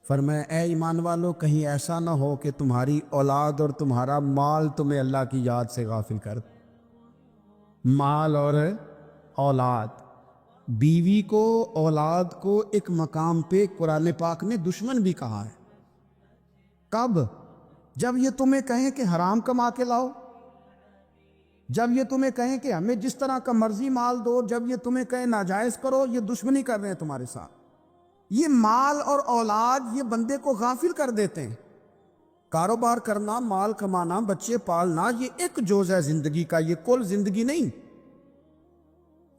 فرمایا اے ایمان والو، کہیں ایسا نہ ہو کہ تمہاری اولاد اور تمہارا مال تمہیں اللہ کی یاد سے غافل کر۔ مال اور اولاد، بیوی کو، اولاد کو ایک مقام پہ قرآن پاک نے دشمن بھی کہا ہے۔ کب؟ جب یہ تمہیں کہیں کہ حرام کما کے لاؤ، جب یہ تمہیں کہیں کہ ہمیں جس طرح کا مرضی مال دو، جب یہ تمہیں کہیں ناجائز کرو، یہ دشمنی کر رہے ہیں تمہارے ساتھ۔ یہ مال اور اولاد یہ بندے کو غافل کر دیتے ہیں۔ کاروبار کرنا، مال کمانا، بچے پالنا، یہ ایک جز ہے زندگی کا، یہ کل زندگی نہیں۔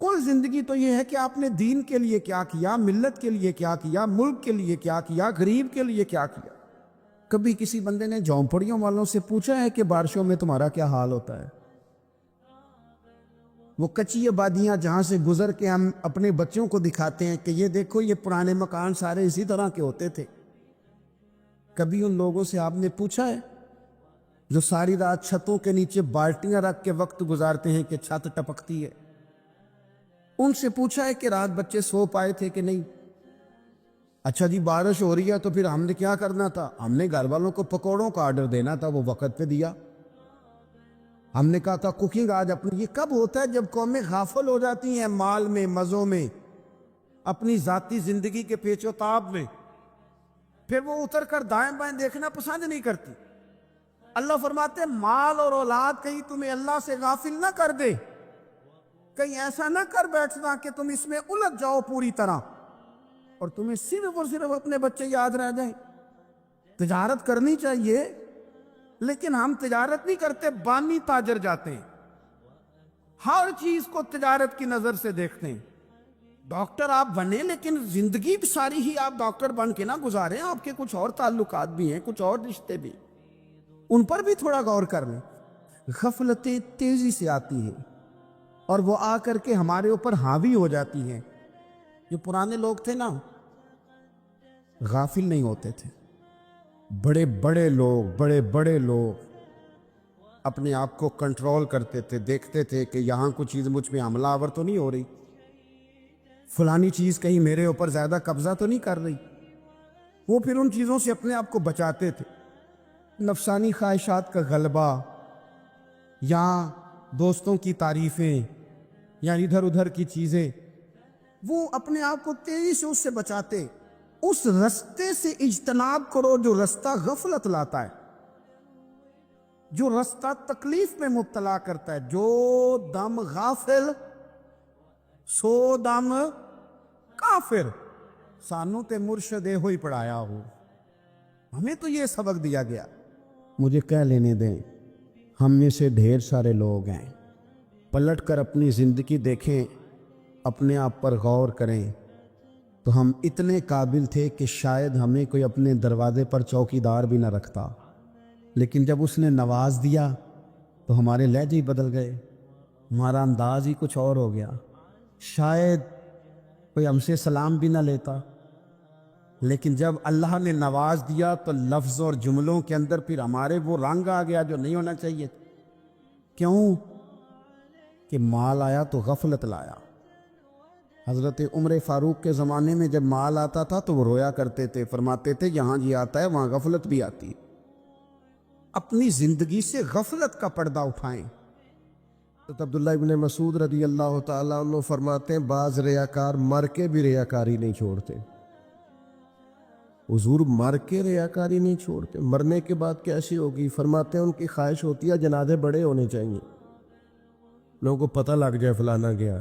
کل زندگی تو یہ ہے کہ آپ نے دین کے لیے کیا کیا، ملت کے لیے کیا کیا، ملک کے لیے کیا کیا، غریب کے لیے کیا کیا۔ کبھی کسی بندے نے جھونپڑیوں والوں سے پوچھا ہے کہ بارشوں میں تمہارا کیا حال ہوتا ہے؟ وہ کچی آبادیاں جہاں سے گزر کے ہم اپنے بچوں کو دکھاتے ہیں کہ یہ دیکھو یہ پرانے مکان سارے اسی طرح کے ہوتے تھے، کبھی ان لوگوں سے آپ نے پوچھا ہے جو ساری رات چھتوں کے نیچے بالٹیاں رکھ کے وقت گزارتے ہیں کہ چھت ٹپکتی ہے؟ ان سے پوچھا ہے کہ رات بچے سو پائے تھے کہ نہیں؟ اچھا جی بارش ہو رہی ہے تو پھر ہم نے کیا کرنا تھا؟ ہم نے گھر والوں کو پکوڑوں کا آرڈر دینا تھا، وہ وقت پہ دیا۔ ہم نے کہا تھا کوکنگ آج اپنی۔ یہ کب ہوتا ہے؟ جب قومیں غافل ہو جاتی ہیں مال میں، مزوں میں، اپنی ذاتی زندگی کے پیچ و تاب میں، پھر وہ اتر کر دائیں بائیں دیکھنا پسند نہیں کرتی۔ اللہ فرماتے ہیں مال اور اولاد کہیں تمہیں اللہ سے غافل نہ کر دے، کہیں ایسا نہ کر بیٹھنا کہ تم اس میں الجھ جاؤ پوری طرح اور تمہیں صرف اور صرف اپنے بچے یاد رہ جائیں۔ تجارت کرنی چاہیے، لیکن ہم تجارت نہیں کرتے، بانی تاجر جاتے ہیں، ہر چیز کو تجارت کی نظر سے دیکھتے ہیں۔ ڈاکٹر آپ بنے لیکن زندگی ساری ہی آپ ڈاکٹر بن کے نہ گزاریں، آپ کے کچھ اور تعلقات بھی ہیں، کچھ اور رشتے بھی، ان پر بھی تھوڑا غور کر لیں۔ غفلتیں تیزی سے آتی ہیں اور وہ آ کر کے ہمارے اوپر حاوی ہو جاتی ہیں۔ جو پرانے لوگ تھے نا، غافل نہیں ہوتے تھے۔ بڑے بڑے لوگ اپنے آپ کو کنٹرول کرتے تھے، دیکھتے تھے کہ یہاں کوئی چیز مجھ پہ حملہ آور تو نہیں ہو رہی، فلانی چیز کہیں میرے اوپر زیادہ قبضہ تو نہیں کر رہی۔ وہ پھر ان چیزوں سے اپنے آپ کو بچاتے تھے۔ نفسانی خواہشات کا غلبہ یا دوستوں کی تعریفیں یا ادھر ادھر کی چیزیں، وہ اپنے آپ کو تیزی سے اس سے بچاتے۔ اس رستے سے اجتناب کرو جو رستہ غفلت لاتا ہے، جو رستہ تکلیف میں مبتلا کرتا ہے۔ جو دم غافل سو دم کافر، سانو تے مرشد ہوئی پڑھایا ہو، ہمیں تو یہ سبق دیا گیا۔ مجھے کہہ لینے دیں، ہم میں سے ڈھیر سارے لوگ ہیں، پلٹ کر اپنی زندگی دیکھیں، اپنے آپ پر غور کریں تو ہم اتنے قابل تھے کہ شاید ہمیں کوئی اپنے دروازے پر چوکیدار بھی نہ رکھتا، لیکن جب اس نے نواز دیا تو ہمارے لہجے ہی بدل گئے، ہمارا انداز ہی کچھ اور ہو گیا، شاید کوئی ہم سے سلام بھی نہ لیتا۔ لیکن جب اللہ نے نواز دیا تو لفظ اور جملوں کے اندر پھر ہمارے وہ رنگ آ گیا جو نہیں ہونا چاہیے۔ کیوں؟ کہ مال آیا تو غفلت لایا۔ حضرت عمر فاروق کے زمانے میں جب مال آتا تھا تو وہ رویا کرتے تھے، فرماتے تھے یہاں جی آتا ہے وہاں غفلت بھی آتی ہے۔ اپنی زندگی سے غفلت کا پردہ اٹھائیں۔ تو عبداللہ ابن مسعود رضی اللہ تعالیٰ عنہ فرماتے ہیں بعض ریاکار مر کے بھی ریاکاری نہیں چھوڑتے۔ حضور مر کے ریاکاری نہیں چھوڑتے، مرنے کے بعد کیسی ہوگی؟ فرماتے ہیں ان کی خواہش ہوتی ہے جنازے بڑے ہونے چاہیے، لوگوں کو پتہ لگ جائے فلانا گیا،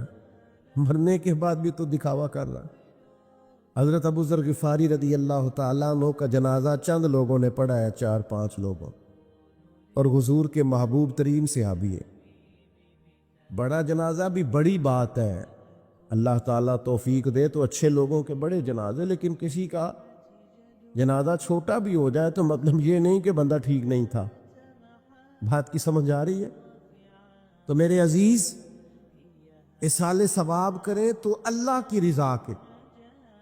مرنے کے بعد بھی تو دکھاوا کر رہا۔ حضرت ابو ذر غفاری رضی اللہ تعالیٰ عنہ کا جنازہ چند لوگوں نے پڑھا ہے، 4-5 لوگوں، اور حضور کے محبوب ترین صحابی ہے۔ بڑا جنازہ بھی بڑی بات ہے، اللہ تعالیٰ توفیق دے تو اچھے لوگوں کے بڑے جنازے، لیکن کسی کا جنازہ چھوٹا بھی ہو جائے تو مطلب یہ نہیں کہ بندہ ٹھیک نہیں تھا۔ بات کی سمجھ آ رہی ہے؟ تو میرے عزیز، اصال ثواب کریں تو اللہ کی رضا کے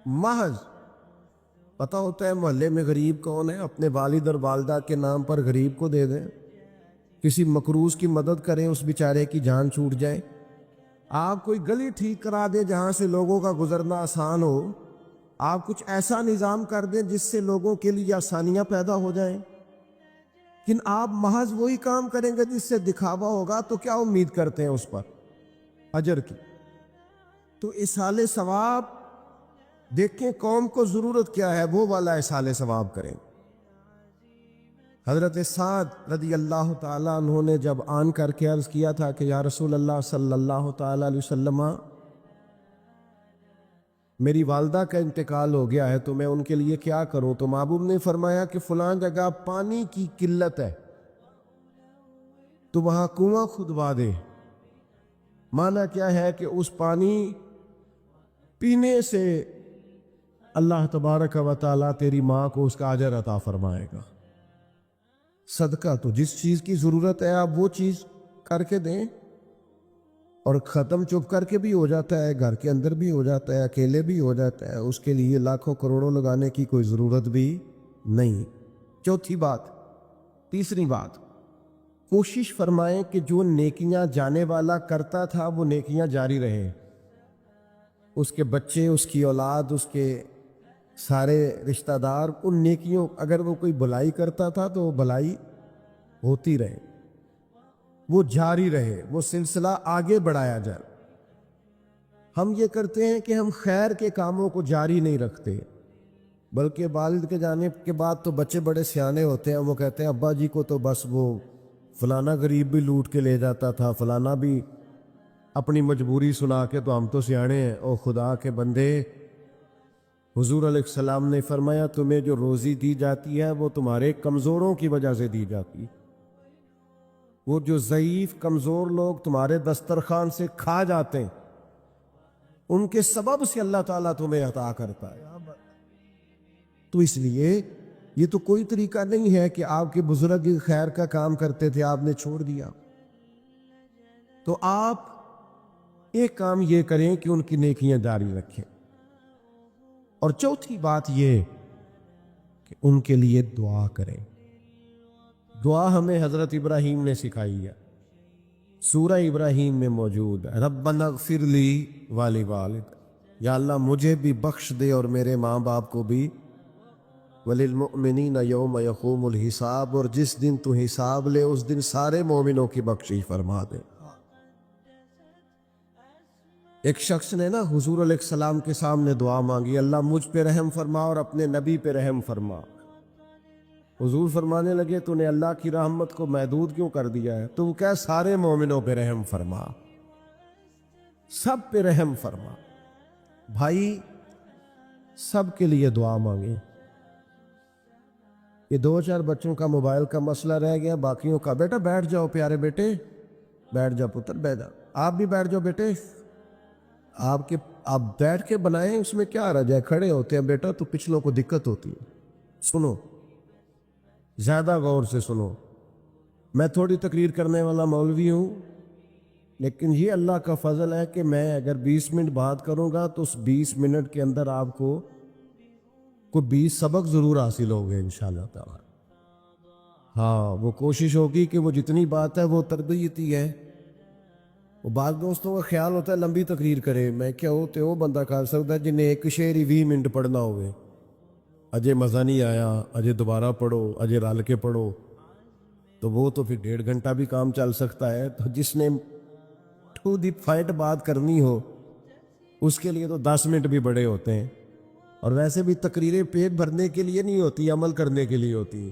محض پتہ ہوتا ہے محلے میں غریب کون ہے، اپنے والد اور والدہ کے نام پر غریب کو دے دیں، کسی مقروض کی مدد کریں، اس بیچارے کی جان چھوٹ جائے، آپ کوئی گلی ٹھیک کرا دیں جہاں سے لوگوں کا گزرنا آسان ہو، آپ کچھ ایسا نظام کر دیں جس سے لوگوں کے لیے آسانیاں پیدا ہو جائیں، لیکن آپ محض وہی کام کریں گے جس سے دکھاوا ہوگا تو کیا امید کرتے ہیں اس پر اجر کی؟ تو اصال ثواب دیکھیں قوم کو ضرورت کیا ہے، وہ والا اصال ثواب کریں۔ حضرت سعد رضی اللہ تعالیٰ عنہ نے جب آن کر کے عرض کیا تھا کہ یا رسول اللہ صلی اللہ تعالیٰ علیہ وسلم میری والدہ کا انتقال ہو گیا ہے تو میں ان کے لیے کیا کروں؟ تو محبوب نے فرمایا کہ فلاں جگہ پانی کی قلت ہے تو وہاں کنواں کھدوا دے۔ معنی کیا ہے کہ اس پانی پینے سے اللہ تبارک و تعالیٰ تیری ماں کو اس کا اجر عطا فرمائے گا۔ صدقہ تو جس چیز کی ضرورت ہے آپ وہ چیز کر کے دیں، اور ختم چپ کر کے بھی ہو جاتا ہے، گھر کے اندر بھی ہو جاتا ہے، اکیلے بھی ہو جاتا ہے، اس کے لیے لاکھوں کروڑوں لگانے کی کوئی ضرورت بھی نہیں۔ چوتھی بات، تیسری بات، کوشش فرمائیں کہ جو نیکیاں جانے والا کرتا تھا وہ نیکیاں جاری رہیں، اس کے بچے، اس کی اولاد، اس کے سارے رشتہ دار ان نیکیوں، اگر وہ کوئی بھلائی کرتا تھا تو وہ بھلائی ہوتی رہے، وہ جاری رہے، وہ سلسلہ آگے بڑھایا جائے۔ ہم یہ کرتے ہیں کہ ہم خیر کے کاموں کو جاری نہیں رکھتے، بلکہ والد کے جانے کے بعد تو بچے بڑے سیانے ہوتے ہیں، وہ کہتے ہیں ابا جی کو تو بس وہ فلانا غریب بھی لوٹ کے لے جاتا تھا، فلانا بھی اپنی مجبوری سنا کے، تو ہم تو سیانے ہیں۔ او خدا کے بندے، حضور علیہ السلام نے فرمایا تمہیں جو روزی دی جاتی ہے وہ تمہارے کمزوروں کی وجہ سے دی جاتی ہے، وہ جو ضعیف کمزور لوگ تمہارے دسترخوان سے کھا جاتے ہیں ان کے سبب سے اللہ تعالیٰ تمہیں عطا کرتا ہے۔ تو اس لیے یہ تو کوئی طریقہ نہیں ہے کہ آپ کے بزرگ خیر کا کام کرتے تھے آپ نے چھوڑ دیا، تو آپ ایک کام یہ کریں کہ ان کی نیکیاں جاری رکھیں، اور چوتھی بات یہ کہ ان کے لیے دعا کریں۔ دعا ہمیں حضرت ابراہیم نے سکھائی ہے، سورہ ابراہیم میں موجود ہے، ربنا اغفر لی ولوالدی، یا اللہ مجھے بھی بخش دے اور میرے ماں باپ کو بھی، وللمؤمنین یوم یقوم الحساب، اور جس دن تو حساب لے اس دن سارے مومنوں کی بخشش فرما دے۔ ایک شخص نے نا حضور علیہ السلام کے سامنے دعا مانگی، اللہ مجھ پہ رحم فرما اور اپنے نبی پہ رحم فرما۔ حضور فرمانے لگے تو نے اللہ کی رحمت کو محدود کیوں کر دیا ہے؟ تو وہ کہہ سارے مومنوں پہ رحم فرما، سب پہ رحم فرما۔ بھائی سب کے لیے دعا مانگیں، یہ 2-4 بچوں کا موبائل کا مسئلہ رہ گیا، باقیوں کا بیٹا بیٹھ جاؤ پیارے بیٹے، بیٹھ جاؤ پتر، بیٹھ جاؤ، آپ بھی بیٹھ جاؤ بیٹے، آپ بیٹھ کے بنائیں، اس میں کیا رہ جائے، کھڑے ہوتے ہیں بیٹا تو پچھلوں کو دقت ہوتی ہے۔ سنو، زیادہ غور سے سنو، میں تھوڑی تقریر کرنے والا مولوی ہوں، لیکن یہ اللہ کا فضل ہے کہ میں اگر 20 منٹ بات کروں گا تو اس 20 منٹ کے اندر آپ کو کوئی 20 سبق ضرور حاصل ہو گئے انشاءاللہ تعالی۔ ہاں، وہ کوشش ہوگی کہ وہ جتنی بات ہے وہ تربیتی ہے۔ وہ بعض دوستوں کا خیال ہوتا ہے لمبی تقریر کرے، میں کیا ہوتے وہ بندہ کر سکتا ہے جنہیں ایک شعر ہی 20 منٹ پڑھنا ہوئے، اجے مزہ نہیں آیا، اجے دوبارہ پڑھو، اجے رل کے پڑھو، تو وہ تو پھر 1.5 گھنٹہ بھی کام چل سکتا ہے۔ تو جس نے ٹو دی پوائنٹ بات کرنی ہو اس کے لیے تو 10 منٹ بھی بڑے ہوتے ہیں، اور ویسے بھی تقریریں پیٹ بھرنے کے لیے نہیں ہوتی، عمل کرنے کے لیے ہوتی۔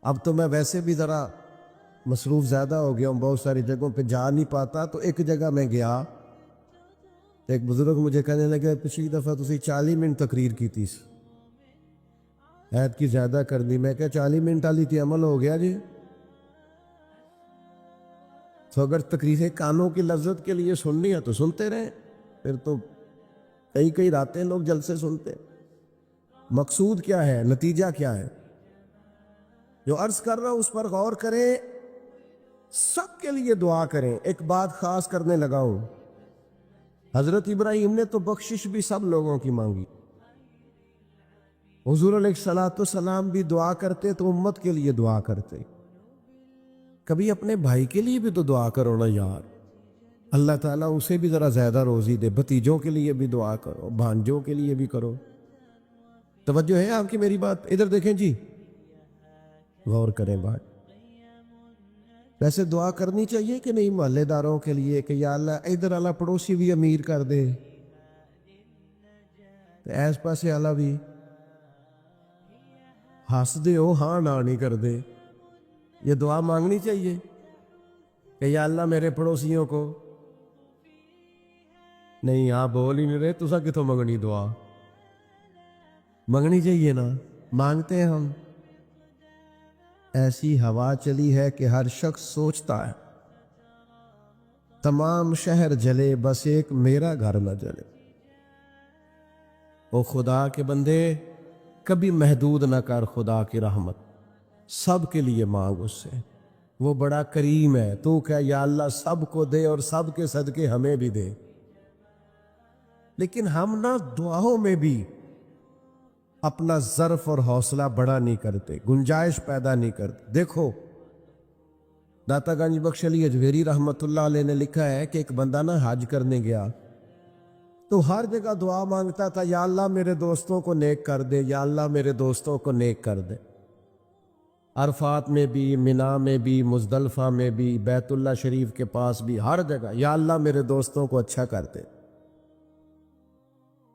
اب تو میں ویسے بھی ذرا مصروف زیادہ ہو گیا ہوں، بہت ساری جگہوں پہ جا نہیں پاتا، تو ایک جگہ میں گیا تو ایک بزرگ مجھے کہنے لگے پچھلی دفعہ تسی 40 منٹ تقریر کی تھی، عید کی زیادہ کر دی۔ میں کہا 40 منٹ والی تھی، عمل ہو گیا جی۔ تو اگر تقریریں کانوں کی لذت کے لیے سننی ہے تو سنتے رہیں، پھر تو کئی راتیں لوگ جلسے سنتے۔ مقصود کیا ہے، نتیجہ کیا ہے، جو عرض کر رہا ہوں اس پر غور کریں، سب کے لیے دعا کریں۔ ایک بات خاص کرنے لگا ہوں، حضرت ابراہیم نے تو بخشش بھی سب لوگوں کی مانگی، حضور علیہ السلام بھی دعا کرتے تو امت کے لیے دعا کرتے، کبھی اپنے بھائی کے لیے بھی تو دعا کرو نا یار، اللہ تعالیٰ اسے بھی ذرا زیادہ روزی دے، بھتیجوں کے لیے بھی دعا کرو، بھانجوں کے لیے بھی کرو۔ توجہ ہے آپ کی میری بات؟ ادھر دیکھیں جی، غور کریں بات۔ ویسے دعا کرنی چاہیے کہ نہیں محلے داروں کے لیے کہ یا اللہ ادھر اللہ پڑوسی بھی امیر کر دے، ایس پاسے اللہ بھی ہنس دے ہو، ہاں نہ نہیں کر دے، یہ دعا مانگنی چاہیے کہ یا اللہ میرے پڑوسیوں کو، نہیں آپ بول ہی نہیں رہے، تسا کتوں منگنی دعا؟ منگنی چاہیے نا، مانگتے ہیں ہم۔ ایسی ہوا چلی ہے کہ ہر شخص سوچتا ہے تمام شہر جلے بس ایک میرا گھر نہ جلے۔ او خدا کے بندے، کبھی محدود نہ کر خدا کی رحمت، سب کے لیے مانگ اس سے، وہ بڑا کریم ہے۔ تو کہہ یا اللہ سب کو دے اور سب کے صدقے ہمیں بھی دے۔ لیکن ہم نہ دعاؤں میں بھی اپنا ظرف اور حوصلہ بڑا نہیں کرتے، گنجائش پیدا نہیں کرتے۔ دیکھو داتا گنج بخش علی اجویری رحمت اللہ علیہ نے لکھا ہے کہ ایک بندہ نا حج کرنے گیا تو ہر جگہ دعا مانگتا تھا، یا اللہ میرے دوستوں کو نیک کر دے، یا اللہ میرے دوستوں کو نیک کر دے۔ عرفات میں بھی، منا میں بھی، مزدلفہ میں بھی، بیت اللہ شریف کے پاس بھی، ہر جگہ یا اللہ میرے دوستوں کو اچھا کر دے۔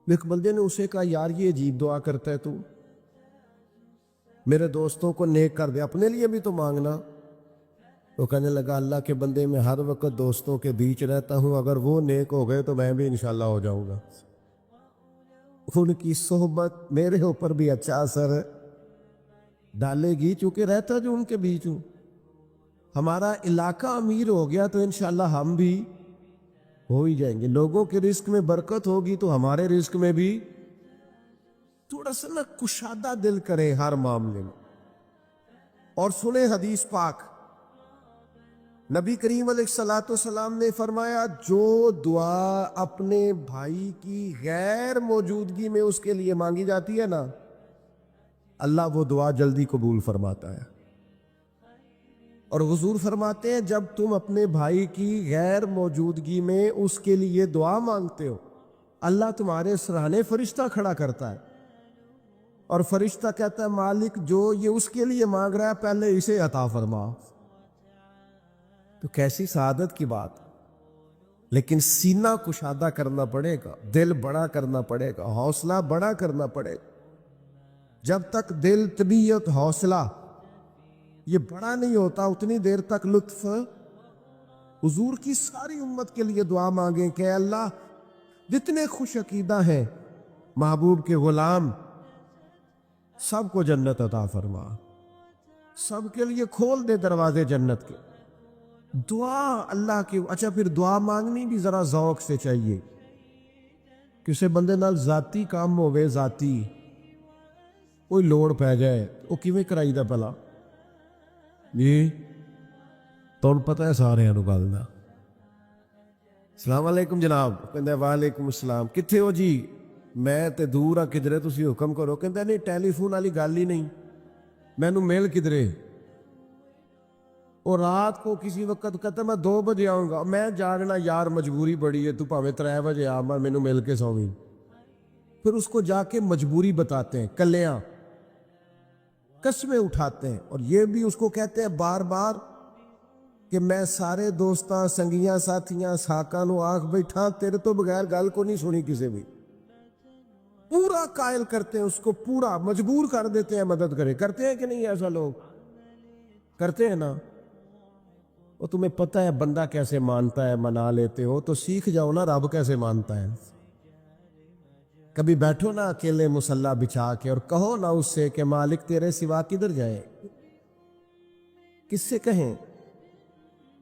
ایک بندے نے اسے کہا یار یہ عجیب دعا کرتا ہے تو، میرے دوستوں کو نیک کر دے، اپنے لیے بھی تو مانگنا۔ تو کہنے لگا اللہ کے بندے میں ہر وقت دوستوں کے بیچ رہتا ہوں، اگر وہ نیک ہو گئے تو میں بھی انشاءاللہ ہو جاؤں گا۔ ان کی صحبت میرے اوپر بھی اچھا اثر ڈالے گی، چونکہ رہتا جو ان کے بیچ ہوں۔ ہمارا علاقہ امیر ہو گیا تو انشاءاللہ ہم بھی ہو ہی جائیں گے۔ لوگوں کے رزق میں برکت ہوگی تو ہمارے رزق میں بھی تھوڑا سا نا کشادہ دل کریں ہر معاملے میں۔ اور سنیں حدیث پاک، نبی کریم علیہ السلام نے فرمایا جو دعا اپنے بھائی کی غیر موجودگی میں اس کے لیے مانگی جاتی ہے نا، اللہ وہ دعا جلدی قبول فرماتا ہے۔ اور حضور فرماتے ہیں جب تم اپنے بھائی کی غیر موجودگی میں اس کے لیے دعا مانگتے ہو، اللہ تمہارے سرانے فرشتہ کھڑا کرتا ہے، اور فرشتہ کہتا ہے مالک جو یہ اس کے لیے مانگ رہا ہے پہلے اسے عطا فرما۔ تو کیسی سعادت کی بات، لیکن سینہ کشادہ کرنا پڑے گا، دل بڑا کرنا پڑے گا، حوصلہ بڑا کرنا پڑے گا۔ جب تک دل، طبیعت، حوصلہ یہ بڑا نہیں ہوتا اتنی دیر تک لطف۔ حضور کی ساری امت کے لیے دعا مانگیں کہ اللہ جتنے خوش عقیدہ ہیں محبوب کے غلام، سب کو جنت عطا فرما، سب کے لیے کھول دے دروازے جنت کے۔ دعا اللہ کی، اچھا پھر دعا مانگنی بھی ذرا ذوق سے چاہیے۔ کسی بندے نال ذاتی کام ہوئے، ذاتی کوئی لوڑ پہ جائے، وہ کیویں کرائی دا بھلا؟ جی تمہیں پتہ ہے سارے گل دا۔ السلام علیکم جناب، کہندا وعلیکم السلام، کتھے ہو جی؟ میں تے دور آ کدھرے، تسی حکم کرو۔ کہندا نہیں ٹیلی فون والی گل ہی نہیں، مینوں مل کدھرے؟ اور رات کو کسی وقت کہتا میں 2 بجے آؤں گا، میں جاننا یار مجبوری بڑی ہے، تو پاویں 3 بجے آ، مینوں مل کے سویں۔ پھر اس کو جا کے مجبوری بتاتے ہیں، کلیاں قسمیں اٹھاتے ہیں، اور یہ بھی اس کو کہتے ہیں بار بار کہ میں سارے دوستاں سنگیاں ساتھیاں ساکاں نو آکھ بیٹھا، تیرے تو بغیر گل کو نہیں سنی کسی بھی۔ پورا قائل کرتے ہیں اس کو، پورا مجبور کر دیتے ہیں مدد کرے۔ کرتے ہیں کہ نہیں ایسا؟ لوگ کرتے ہیں نا۔ وہ تمہیں پتہ ہے بندہ کیسے مانتا ہے، منا لیتے ہو تو سیکھ جاؤ نا رب کیسے مانتا ہے۔ کبھی بیٹھو نا اکیلے مصلی بچھا کے اور کہو نا اس سے کہ مالک تیرے سوا کدھر جائے؟ کس سے کہیں؟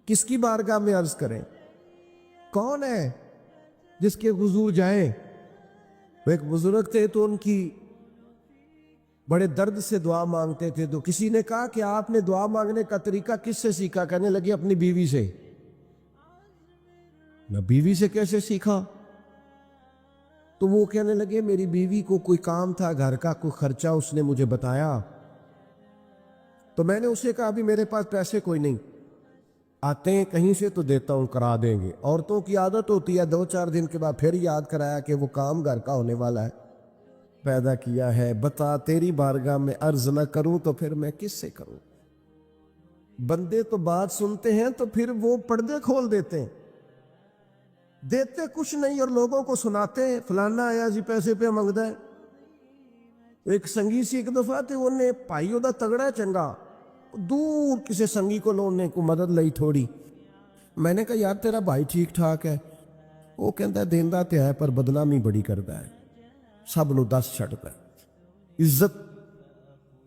کس کی بارگاہ میں عرض کریں؟ کون ہے جس کے حضور جائیں؟ وہ ایک بزرگ تھے تو ان کی بڑے درد سے دعا مانگتے تھے، تو کسی نے کہا کہ آپ نے دعا مانگنے کا طریقہ کس سے سیکھا؟ کہنے لگے اپنی بیوی سے۔ میں بیوی سے کیسے سیکھا؟ تو وہ کہنے لگے میری بیوی کو کوئی کام تھا گھر کا، کوئی خرچہ اس نے مجھے بتایا، تو میں نے اسے کہا ابھی میرے پاس پیسے کوئی نہیں، آتے ہیں کہیں سے تو دیتا ہوں، کرا دیں گے۔ عورتوں کی عادت ہوتی ہے 2-4 دن کے بعد پھر یاد کرایا کہ وہ کام گھر کا ہونے والا ہے، پیدا کیا ہے، بتا تیری بارگاہ میں عرض نہ کروں تو پھر میں کس سے کروں؟ بندے تو بات سنتے ہیں تو پھر وہ پردے کھول دیتے ہیں، دیتے کچھ نہیں اور لوگوں کو سناتے ہیں فلانا آیا جی پیسے پہ منگدا ہے۔ ایک سنگی سی ایک دفعہ تے انہیں پائیوں دا تگڑا چنگا، دور کسی سنگی کو لونے کو مدد لئی تھوڑی۔ میں نے کہا یار تیرا بھائی ٹھیک ٹھاک ہے؟ وہ کہندا ہے دیندا تے ہے پر بدنامی بڑی کردا ہے، سب نو دس چھڑتا ہے۔ عزت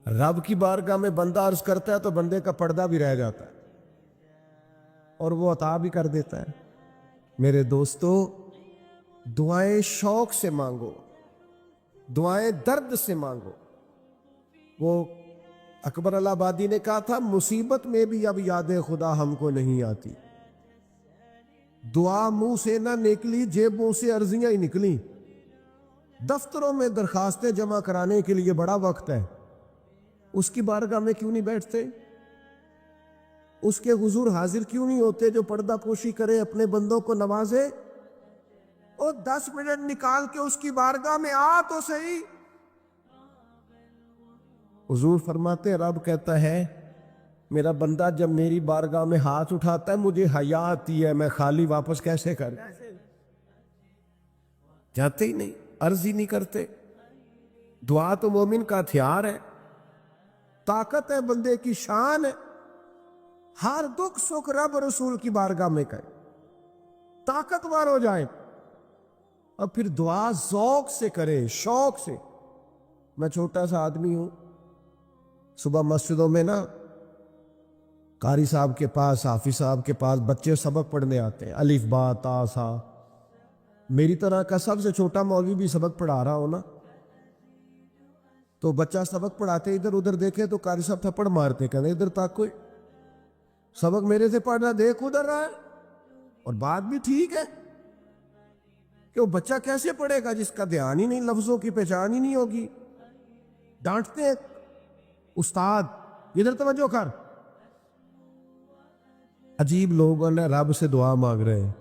رب کی بارگاہ میں بندہ عرض کرتا ہے تو بندے کا پردہ بھی رہ جاتا ہے اور وہ عطا بھی کر دیتا ہے۔ میرے دوستو دعائیں شوق سے مانگو، دعائیں درد سے مانگو۔ وہ اکبر الہٰبادی نے کہا تھا مصیبت میں بھی اب یاد خدا ہم کو نہیں آتی۔ دعا منہ سے نہ نکلی، جیبوں سے عرضیاں ہی نکلی۔ دفتروں میں درخواستیں جمع کرانے کے لیے بڑا وقت ہے، اس کی بارگاہ میں کیوں نہیں بیٹھتے؟ اس کے حضور حاضر کیوں نہیں ہوتے جو پردہ پوشی کرے، اپنے بندوں کو نوازے؟ اور 10 منٹ نکال کے اس کی بارگاہ میں آ تو صحیح۔ حضور فرماتے ہیں رب کہتا ہے میرا بندہ جب میری بارگاہ میں ہاتھ اٹھاتا ہے مجھے حیا آتی ہے، میں خالی واپس کیسے کر جاتے ہی نہیں، عرض ہی نہیں کرتے۔ دعا تو مومن کا ہتھیار ہے، طاقت ہے بندے کی، شان ہے۔ ہر دکھ سکھ رب رسول کی بارگاہ میں کرے، طاقتور ہو جائے، اور پھر دعا ذوق سے کرے، شوق سے۔ میں چھوٹا سا آدمی ہوں، صبح مسجدوں میں نا قاری صاحب کے پاس، حافظ صاحب کے پاس بچے سبق پڑھنے آتے ہیں، الف با تا سا۔ میری طرح کا سب سے چھوٹا مولوی بھی سبق پڑھا رہا ہو نا، تو بچہ سبق پڑھاتے ادھر ادھر دیکھے تو قاری صاحب تھپڑ مارتے، کہتے ادھر تک کوئی سبق میرے سے پڑھ رہا، دیکھ ادھر رہا ہے۔ اور بات بھی ٹھیک ہے کہ وہ بچہ کیسے پڑھے گا جس کا دھیان ہی نہیں، لفظوں کی پہچان ہی نہیں ہوگی۔ ڈانٹتے ہیں استاد ادھر توجہ کر۔ عجیب لوگوں نے رب سے دعا مانگ رہے ہیں،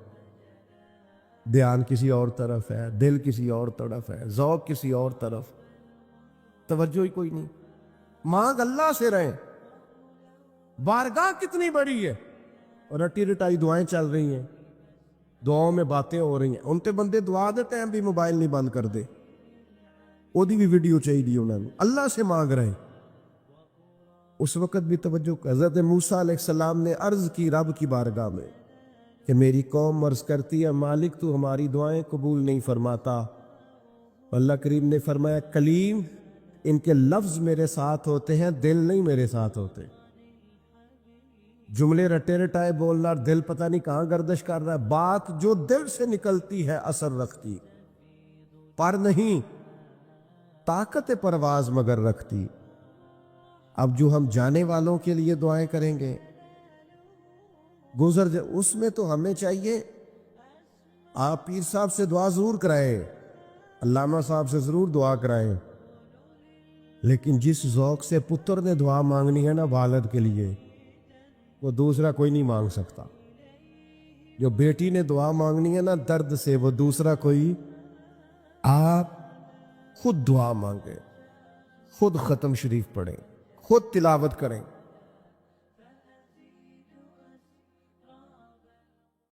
دھیان کسی اور طرف ہے، دل کسی اور طرف ہے، ذوق کسی اور طرف، توجہ ہی کوئی نہیں۔ مانگ اللہ سے رہے، بارگاہ کتنی بڑی ہے، اور رٹی رٹائی دعائیں چل رہی ہیں، دعاؤں میں باتیں ہو رہی ہیں۔ ان تے بندے دعا دے ٹائم بھی موبائل نہیں بند کر دے، وہ بھی ویڈیو چاہیے انہوں نے، اللہ سے مانگ رہے ہیں۔ اس وقت بھی توجہ، حضرت موسیٰ علیہ السلام نے عرض کی رب کی بارگاہ میں کہ میری قوم عرض کرتی ہے مالک تو ہماری دعائیں قبول نہیں فرماتا۔ اللہ کریم نے فرمایا کلیم ان کے لفظ میرے ساتھ ہوتے ہیں، دل نہیں میرے ساتھ ہوتے۔ جملے رٹے رٹائے بولنا اور دل پتہ نہیں کہاں گردش کر رہا ہے۔ بات جو دل سے نکلتی ہے اثر رکھتی، پر نہیں طاقت پرواز مگر رکھتی۔ اب جو ہم جانے والوں کے لیے دعائیں کریں گے، گزر جائے، اس میں تو ہمیں چاہیے آپ پیر صاحب سے دعا ضرور کرائیں، علامہ صاحب سے ضرور دعا کرائیں، لیکن جس ذوق سے پتر نے دعا مانگنی ہے نا والد کے لیے، وہ دوسرا کوئی نہیں مانگ سکتا۔ جو بیٹی نے دعا مانگنی ہے نا درد سے، وہ دوسرا کوئی۔ آپ خود دعا مانگیں، خود ختم شریف پڑھیں، خود تلاوت کریں۔